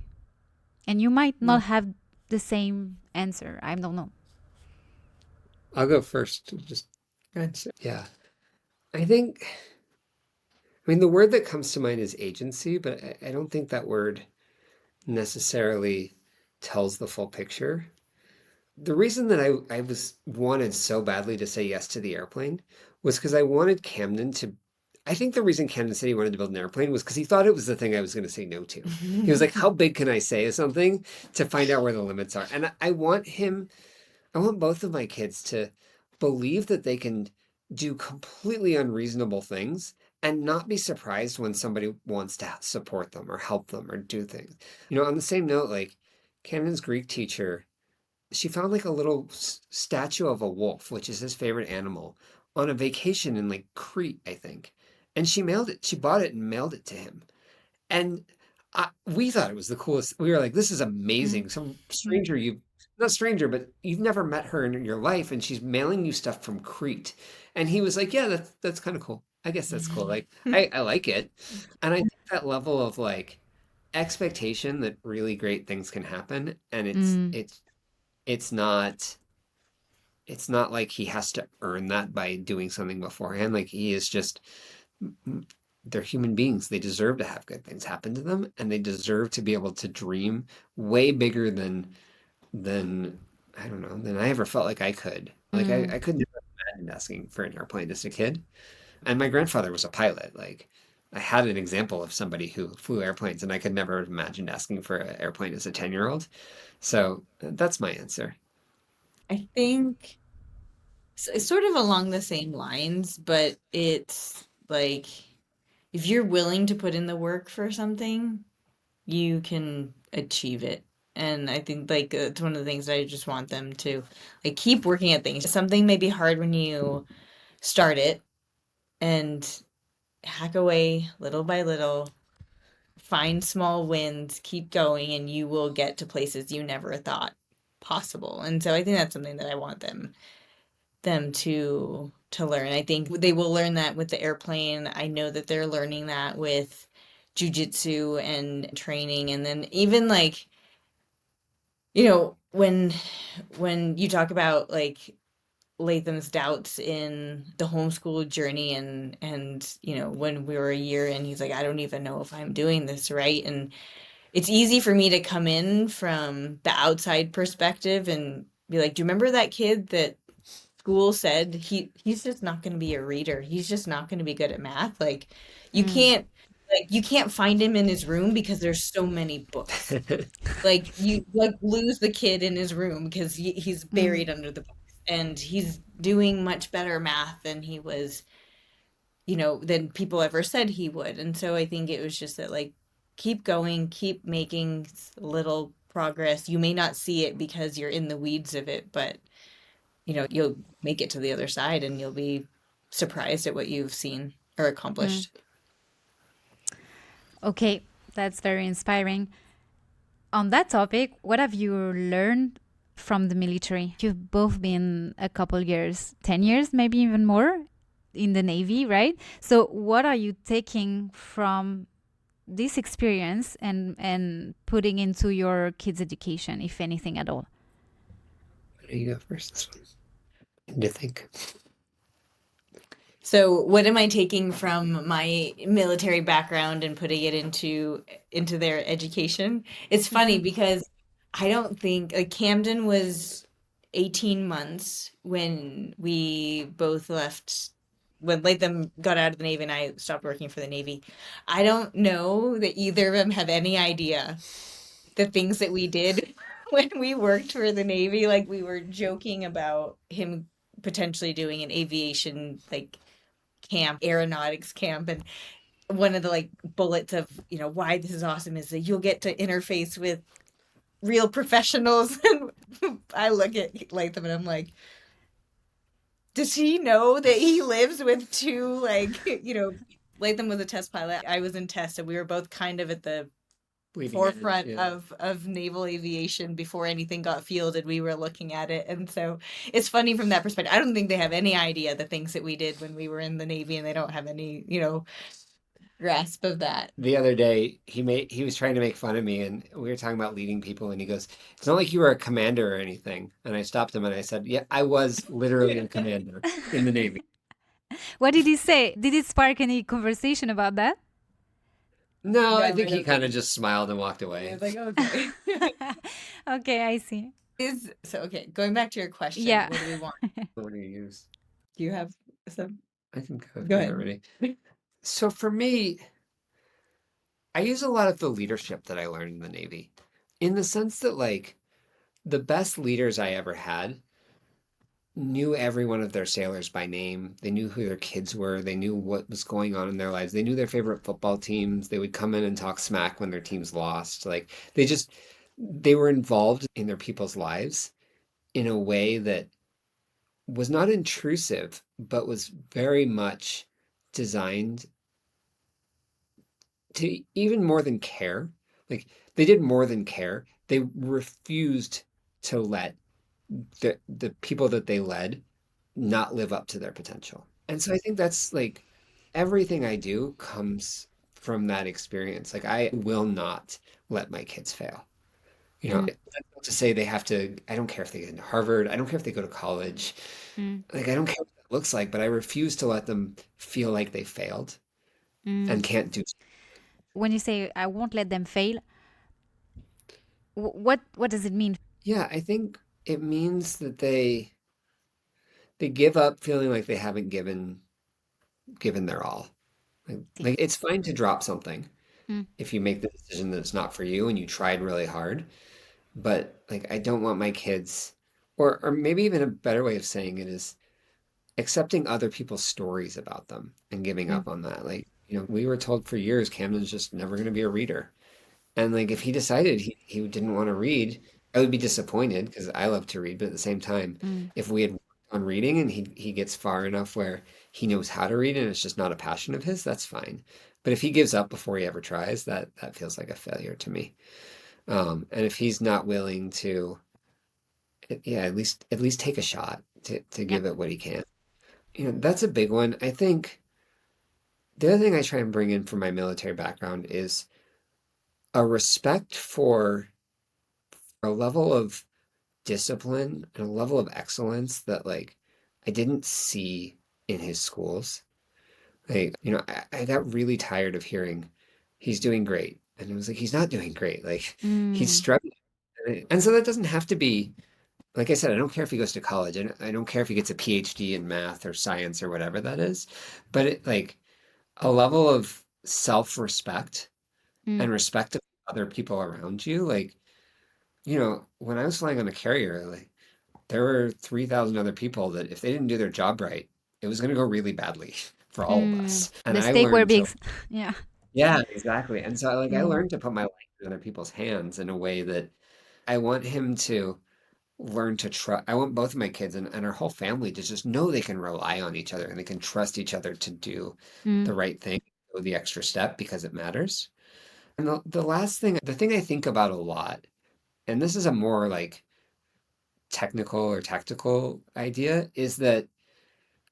And you might not have the same answer. I don't know. I'll go first. Just Good. yeah. I think, I mean, the word that comes to mind is agency, but I don't think that word necessarily tells the full picture. The reason that I was wanted so badly to say yes to the airplane was because I wanted Camden to. I think the reason Camden said he wanted to build an airplane was because he thought it was the thing I was going to say no to. He was like, "How big can I say something to find out where the limits are?" And I want both of my kids to believe that they can do completely unreasonable things and not be surprised when somebody wants to support them or help them or do things. On the same note, like Camden's Greek teacher, she found like a little statue of a wolf, which is his favorite animal, on a vacation in like Crete, I think. And she mailed it. She bought it and mailed it to him. And we thought it was the coolest. We were like, this is amazing. Some stranger not stranger, but you've never met her in your life, and she's mailing you stuff from Crete. And he was like, yeah, that's kind of cool. I guess that's cool. Like, I like it. And I think that level of like expectation that really great things can happen, and Mm, it's not it's not like he has to earn that by doing something beforehand. Like he is just they're human beings. They deserve to have good things happen to them, and they deserve to be able to dream way bigger than I don't know, than I ever felt like I could. Like mm, I could never imagine asking for an airplane as a kid. And my grandfather was a pilot. Like I had an example of somebody who flew airplanes, and I could never have imagined asking for an airplane as a 10-year-old. So that's my answer. I think it's sort of along the same lines, but it's like if you're willing to put in the work for something, you can achieve it. And I think like it's one of the things that I just want them to like keep working at things. Something may be hard when you start it and hack away little by little, find small wins, keep going, and you will get to places you never thought possible. And so I think that's something that I want them to learn. I think they will learn that with the airplane. I know that they're learning that with jujitsu and training, and then even like when you talk about like Latham's doubts in the homeschool journey and when we were a year in, he's like, I don't even know if I'm doing this right. And it's easy for me to come in from the outside perspective and be like, do you remember that kid that school said he's just not going to be a reader. He's just not going to be good at math. You mm, can't you can't find him in his room because there's so many books. Like you like lose the kid in his room because he's mm, buried under the books and he's doing much better math than he was, than people ever said he would. And so I think it was just that like keep going, keep making little progress. You may not see it because you're in the weeds of it, but you'll make it to the other side and you'll be surprised at what you've seen or mm. accomplished. Okay, that's very inspiring. On that topic, what have you learned from the military? You've both been a couple years, 10 years, maybe even more in the Navy, right? So, what are you taking from this experience and putting into your kids' education, if anything at all? You go first. This one. Need to think. So, what am I taking from my military background and putting it into their education? It's funny Mm-hmm. because I don't think like Camden was 18 months when we both left when Latham got out of the Navy and I stopped working for the Navy. I don't know that either of them have any idea the things that we did when we worked for the Navy. Like we were joking about him potentially doing an aviation like camp, aeronautics camp, and one of the like bullets of why this is awesome is that you'll get to interface with real professionals. And I look at Latham and I'm like, does he know that he lives with two like Latham was a test pilot, I was in test, and we were both kind of at the Bleeding edge. forefront Yeah. of naval aviation before anything got fielded. We were looking at it, and so it's funny from that perspective. I don't think they have any idea the things that we did when we were in the Navy, and they don't have any grasp of that. The other day, he was trying to make fun of me, and we were talking about leading people, and he goes, "It's not like you were a commander or anything." And I stopped him and I said, "Yeah, I was literally a commander in the Navy." What did he say? Did it spark any conversation about that? No, No, I I think he don't kind of think. just smiled and walked I away. was like, okay. Okay, I see. Is so okay. Going back to your question, Yeah. what do we want? What do you use? Do you have some? I can go if Go you're not ahead. ready. So for me, I use a lot of the leadership that I learned in the Navy, in the sense that like the best leaders I ever had knew every one of their sailors by name. They knew who their kids were. They knew what was going on in their lives. They knew their favorite football teams. They would come in and talk smack when their teams lost. Like they were involved in their people's lives in a way that was not intrusive, but was very much designed to even more than care. Like they did more than care. They refused to let the people that they led not live up to their potential. And so I think that's like everything I do comes from that experience. Like I will not let my kids fail. You know, Mm, that's not to say they have to, I don't care if they get into Harvard, I don't care if they go to college. mm, Like I don't care what that looks like, but I refuse to let them feel like they failed mm. and can't do. When you say I won't let them fail, what does it mean? Yeah, I think it means that they give up feeling like they haven't given their all. Like it's fine to drop something Mm, if you make the decision that it's not for you and you tried really hard. But like I don't want my kids, or maybe even a better way of saying it is accepting other people's stories about them and giving mm, up on that. Like, we were told for years Camden's just never going to be a reader. And like if he decided he didn't want to read, I would be disappointed because I love to read, but at the same time, mm. if we had worked on reading and he gets far enough where he knows how to read and it's just not a passion of his, that's fine. But if he gives up before he ever tries, that feels like a failure to me. And if he's not willing to, yeah, at least take a shot to Yeah. give it what he can. That's a big one. I think the other thing I try and bring in from my military background is a respect for a level of discipline and a level of excellence that like I didn't see in his schools. Like, I got really tired of hearing he's doing great. And it was like he's not doing great. Like he's Mm, struggling. And so that doesn't have to be, like I said, I don't care if he goes to college. I don't care if he gets a PhD in math or science or whatever that is. But it like a level of self-respect mm, and respect of other people around you. Like, when I was flying on a carrier, like there were 3,000 other people that if they didn't do their job right, it was going to go really badly for all of mm. us. And The I stake were learned big. to, Yeah. yeah, exactly. And so like I Mm, learned to put my life in other people's hands in a way that I want him to learn to trust. I want both of my kids and our whole family to just know they can rely on each other and they can trust each other to do mm, the right thing, go the extra step because it matters. And the last thing, the thing I think about a lot, and this is a more like technical or tactical idea, is that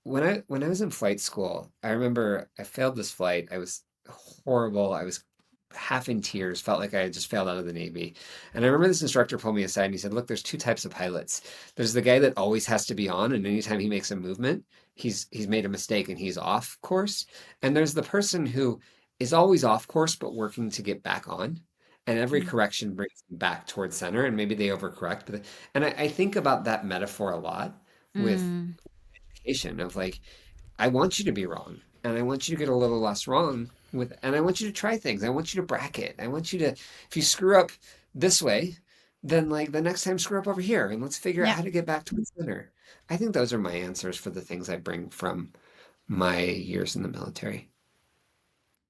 when I was in flight school, I remember I failed this flight. I was horrible. I was half in tears, felt like I had just failed out of the Navy. And I remember this instructor pulled me aside and he said, "Look, there's two types of pilots. There's the guy that always has to be on, and anytime he makes a movement, he's made a mistake and he's off course. And there's the person who is always off course but working to get back on. And every mm, correction brings them back towards center, and maybe they overcorrect. And I think about that metaphor a lot with mm. education of like, I want you to be wrong, and I want you to get a little less wrong and I want you to try things. I want you to bracket. I want you to, if you screw up this way, then like the next time screw up over here, and let's figure out Yeah. how to get back to the center. I think those are my answers for the things I bring from my years in the military.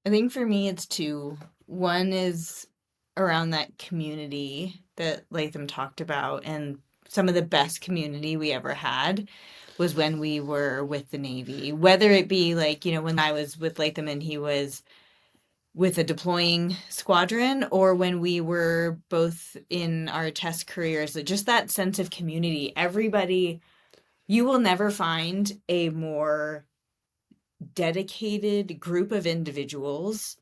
I think for me, it's two. One is around that community that Latham talked about, and some of the best community we ever had was when we were with the Navy. Whether it be like, when I was with Latham and he was with a deploying squadron, or when we were both in our test careers, just that sense of community. Everybody, you will never find a more dedicated group of individuals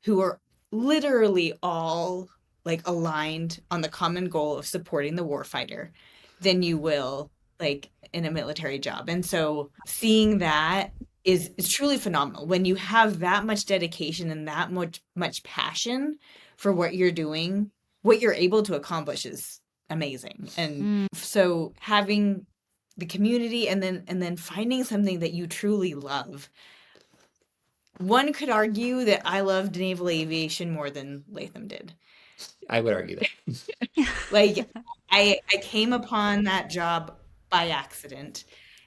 who are literally all like aligned on the common goal of supporting the warfighter than you will like in a military job. And so seeing that is truly phenomenal when you have that much dedication and that much passion for what you're doing. What you're able to accomplish is amazing. And Mm, so having the community and then finding something that you truly love. One could argue that I loved naval aviation more than Latham did. I would argue that. Like I came upon that job by accident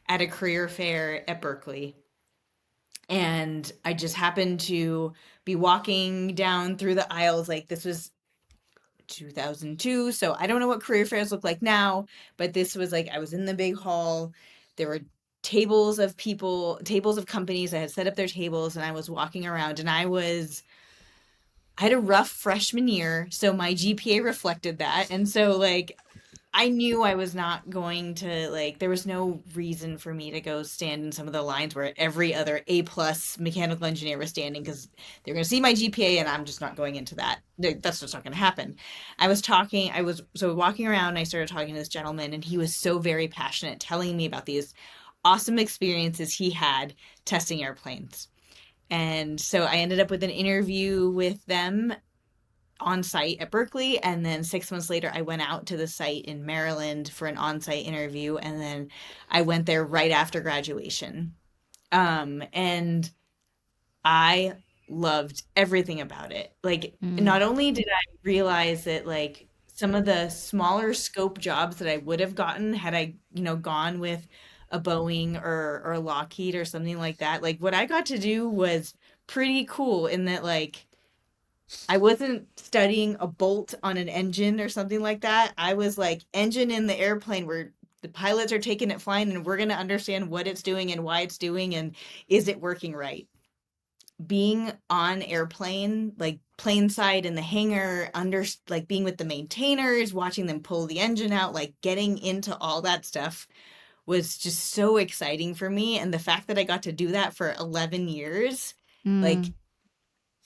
at a career fair at Berkeley, and I just happened to be walking down through the aisles. Like this was 2002, so I don't know what career fairs look like now, but this was like I was in the big hall. There were tables of people, tables of companies that had set up their tables, and I was walking around, and I had a rough freshman year, so my GPA reflected that. And so like I knew I was not going to like, there was no reason for me to go stand in some of the lines where every other A plus mechanical engineer was standing because they're going to see my GPA and I'm just not going into that. That's just not going to happen. I was so walking around and I started talking to this gentleman and he was so very passionate telling me about these awesome experiences he had testing airplanes. And so I ended up with an interview with them on site at Berkeley. And then 6 months later, I went out to the site in Maryland for an on site interview. And then I went there right after graduation. And I loved everything about it. Like, not only did I realize that, like, some of the smaller scope jobs that I would have gotten had I, gone with a Boeing or Lockheed or something like that, like, what I got to do was pretty cool in that, like, I wasn't studying a bolt on an engine or something like that. I was like, engine in the airplane where the pilots are taking it flying and we're going to understand what it's doing and why it's doing and is it working right. Being on airplane, like plane side in the hangar, like being with the maintainers, watching them pull the engine out, like getting into all that stuff was just so exciting for me. And the fact that I got to do that for 11 years, like,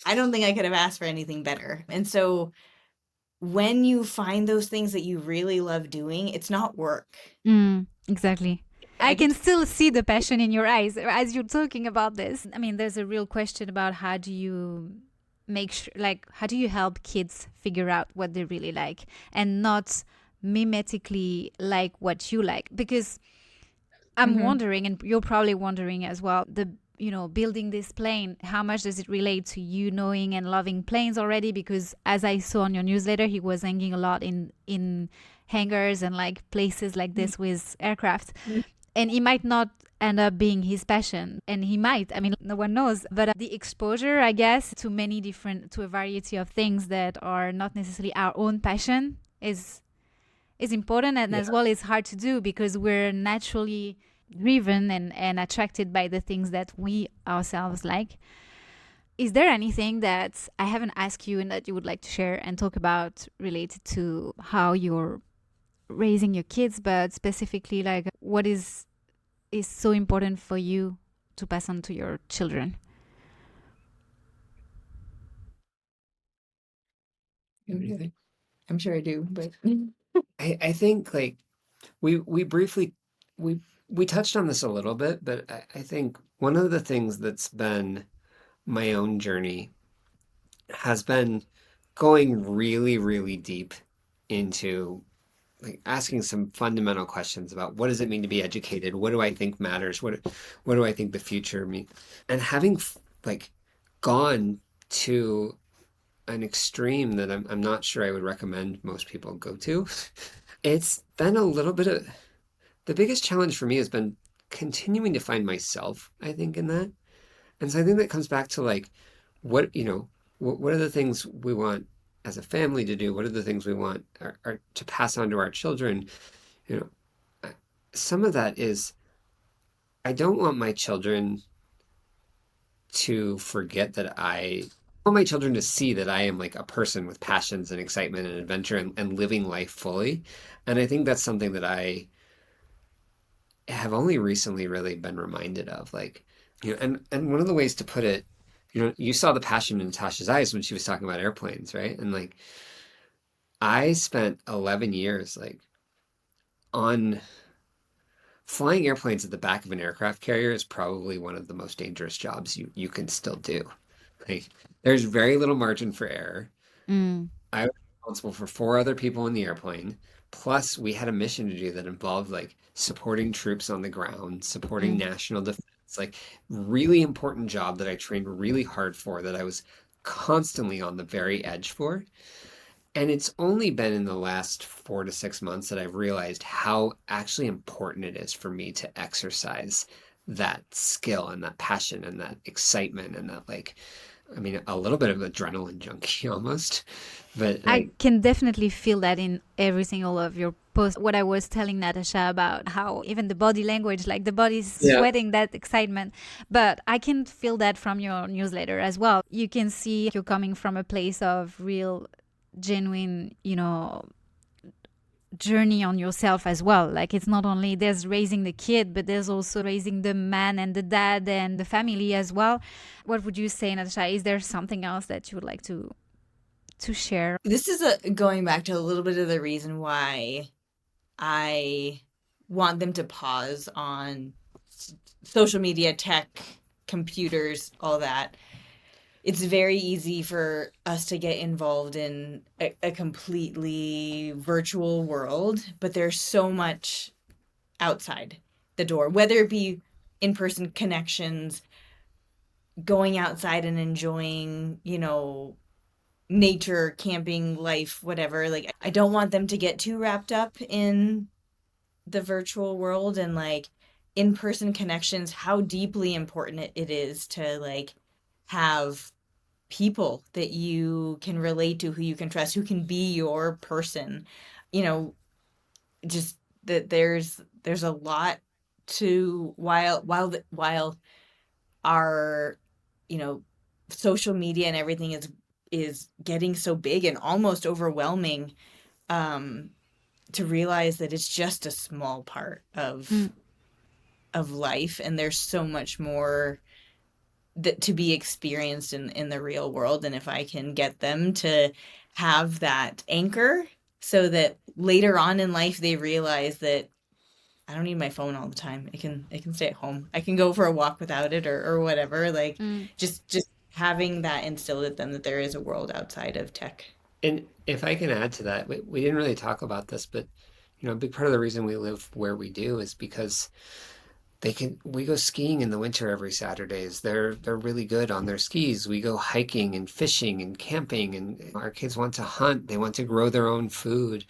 I don't think I could have asked for anything better. And so when you find those things that you really love doing, it's not work. Exactly. I can still see the passion in your eyes as you're talking about this. I mean, there's a real question about how do you make sure, like, how do you help kids figure out what they really like and not mimetically like what you like? Because I'm wondering, and you're probably wondering as well, building this plane, how much does it relate to you knowing and loving planes already? Because as I saw on your newsletter, he was hanging a lot in hangars and like places like this with aircraft. And it might not end up being his passion, and he might, I mean, no one knows, but the exposure, I guess, to a variety of things that are not necessarily our own passion is important, and as well is hard to do because we're naturally driven and attracted by the things that we ourselves like. Is there anything that I haven't asked you and that you would like to share and talk about related to how you're raising your kids, but specifically like what is so important for you to pass on to your children? What do you think? I'm sure I do, but I think like we briefly we touched on this a little bit, but I think one of the things that's been my own journey has been going really, really deep into like asking some fundamental questions about what does it mean to be educated? What do I think matters? What do I think the future means? And having like gone to an extreme that I'm not sure I would recommend most people go to, it's been a little bit of the biggest challenge for me has been continuing to find myself, I think, in that. And so I think that comes back to like what, what are the things we want as a family to do? What are the things we want are to pass on to our children? You know, some of that is I don't want my children to forget that I want my children to see that I am like a person with passions and excitement and adventure and living life fully. And I think that's something that I have only recently really been reminded of. Like, and one of the ways to put it, you saw the passion in Natasha's eyes when she was talking about airplanes, right? And like, I spent 11 years like on flying airplanes at the back of an aircraft carrier is probably one of the most dangerous jobs you can still do. Like, there's very little margin for error. I was responsible for four other people in the airplane. Plus, we had a mission to do that involved like supporting troops on the ground, supporting national defense, like really important job that I trained really hard for, that I was constantly on the very edge for. And it's only been in the last 4 to 6 months that I've realized how actually important it is for me to exercise that skill and that passion and that excitement and that like, I mean, a little bit of adrenaline junkie almost, but I like, can definitely feel that in every single of your posts. What I was telling Natasha about how even the body language, like the body's yeah, sweating that excitement. But I can feel that from your newsletter as well. You can see you're coming from a place of real, genuine, journey on yourself as well. Like it's not only there's raising the kid, but there's also raising the man and the dad and the family as well. What would you say, Natasha? Is there something else that you would like to share? This is going back to a little bit of the reason why I want them to pause on social media, tech, computers, all that. It's very easy for us to get involved in a completely virtual world, but there's so much outside the door, whether it be in-person connections, going outside and enjoying, nature, camping, life, whatever. Like, I don't want them to get too wrapped up in the virtual world and like in-person connections, how deeply important it is to like have people that you can relate to, who you can trust, who can be your person. Just that there's a lot to while our social media and everything is getting so big and almost overwhelming, to realize that it's just a small part of life, and there's so much more that to be experienced in the real world. And if I can get them to have that anchor so that later on in life they realize that I don't need my phone all the time. It can stay at home. I can go for a walk without it or whatever. Like just having that instilled at them that there is a world outside of tech. And if I can add to that, we didn't really talk about this, but a big part of the reason we live where we do is because we go skiing in the winter every Saturdays. They're really good on their skis. We go hiking and fishing and camping, and our kids want to hunt. They want to grow their own food.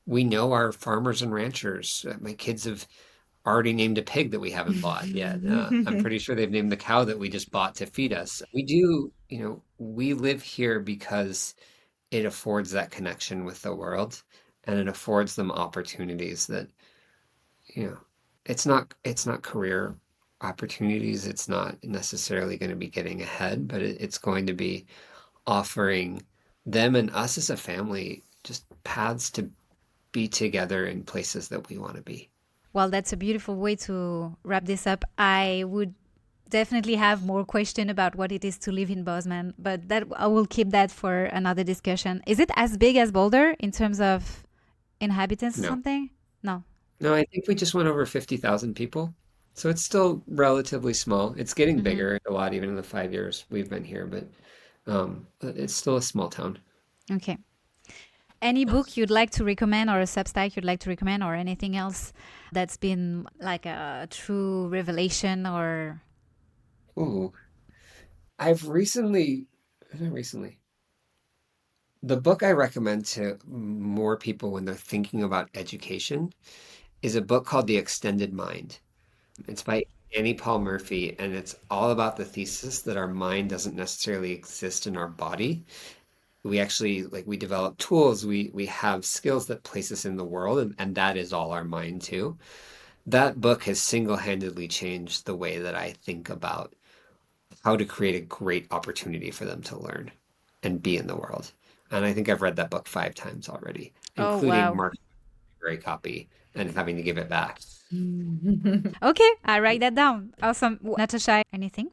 We know our farmers and ranchers. My kids have already named a pig that we haven't bought yet. I'm pretty sure they've named the cow that we just bought to feed us. We do, we live here because it affords that connection with the world, and it affords them opportunities that, it's not career opportunities. It's not necessarily going to be getting ahead, but it's going to be offering them and us as a family just paths to be together in places that we want to be. Well, that's a beautiful way to wrap this up. I would definitely have more question about what it is to live in Bozeman, but that I will keep that for another discussion. Is it as big as Boulder in terms of inhabitants or something? No. No, I think we just went over 50,000 people. So it's still relatively small. It's getting bigger a lot, even in the 5 years we've been here, but it's still a small town. Okay. Any book you'd like to recommend, or a Substack you'd like to recommend, or anything else that's been like a true revelation or... Ooh. Not recently. The book I recommend to more people when they're thinking about education is a book called The Extended Mind. It's by Annie Paul Murphy, and it's all about the thesis that our mind doesn't necessarily exist in our body. We actually, we develop tools, we have skills that place us in the world, and that is all our mind too. That book has single-handedly changed the way that I think about how to create a great opportunity for them to learn and be in the world. And I think I've read that book 5 times already, including marking a great copy and having to give it back. Okay, I write that down. Awesome. Natasha, anything?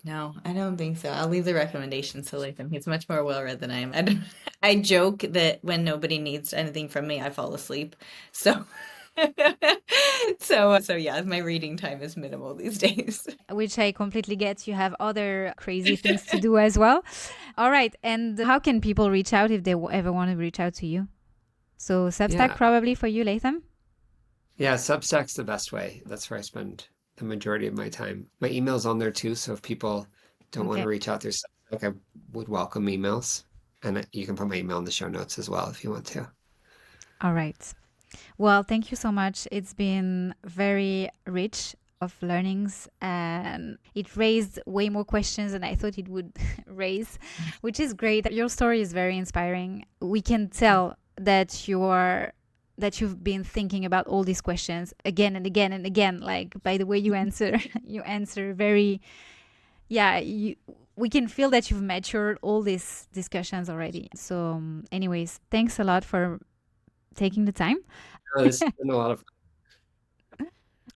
No, I don't think so. I'll leave the recommendations to Latham. He's much more well-read than I am. I joke that when nobody needs anything from me, I fall asleep. So so yeah, my reading time is minimal these days. Which I completely get. You have other crazy things to do as well. All right. And how can people reach out if they ever want to reach out to you? So Substack probably for you, Latham? Yeah, Substack's the best way. That's where I spend the majority of my time. My email's on there too, so if people don't want to reach out through Substack, I would welcome emails. And you can put my email in the show notes as well if you want to. All right. Well, thank you so much. It's been very rich of learnings, and it raised way more questions than I thought it would raise, which is great. Your story is very inspiring. We can tell that you've been thinking about all these questions again and again and again. Like by the way you answer, you answer very, we can feel that you've matured all these discussions already. So anyways, thanks a lot for taking the time. Oh, this has been a lot of fun.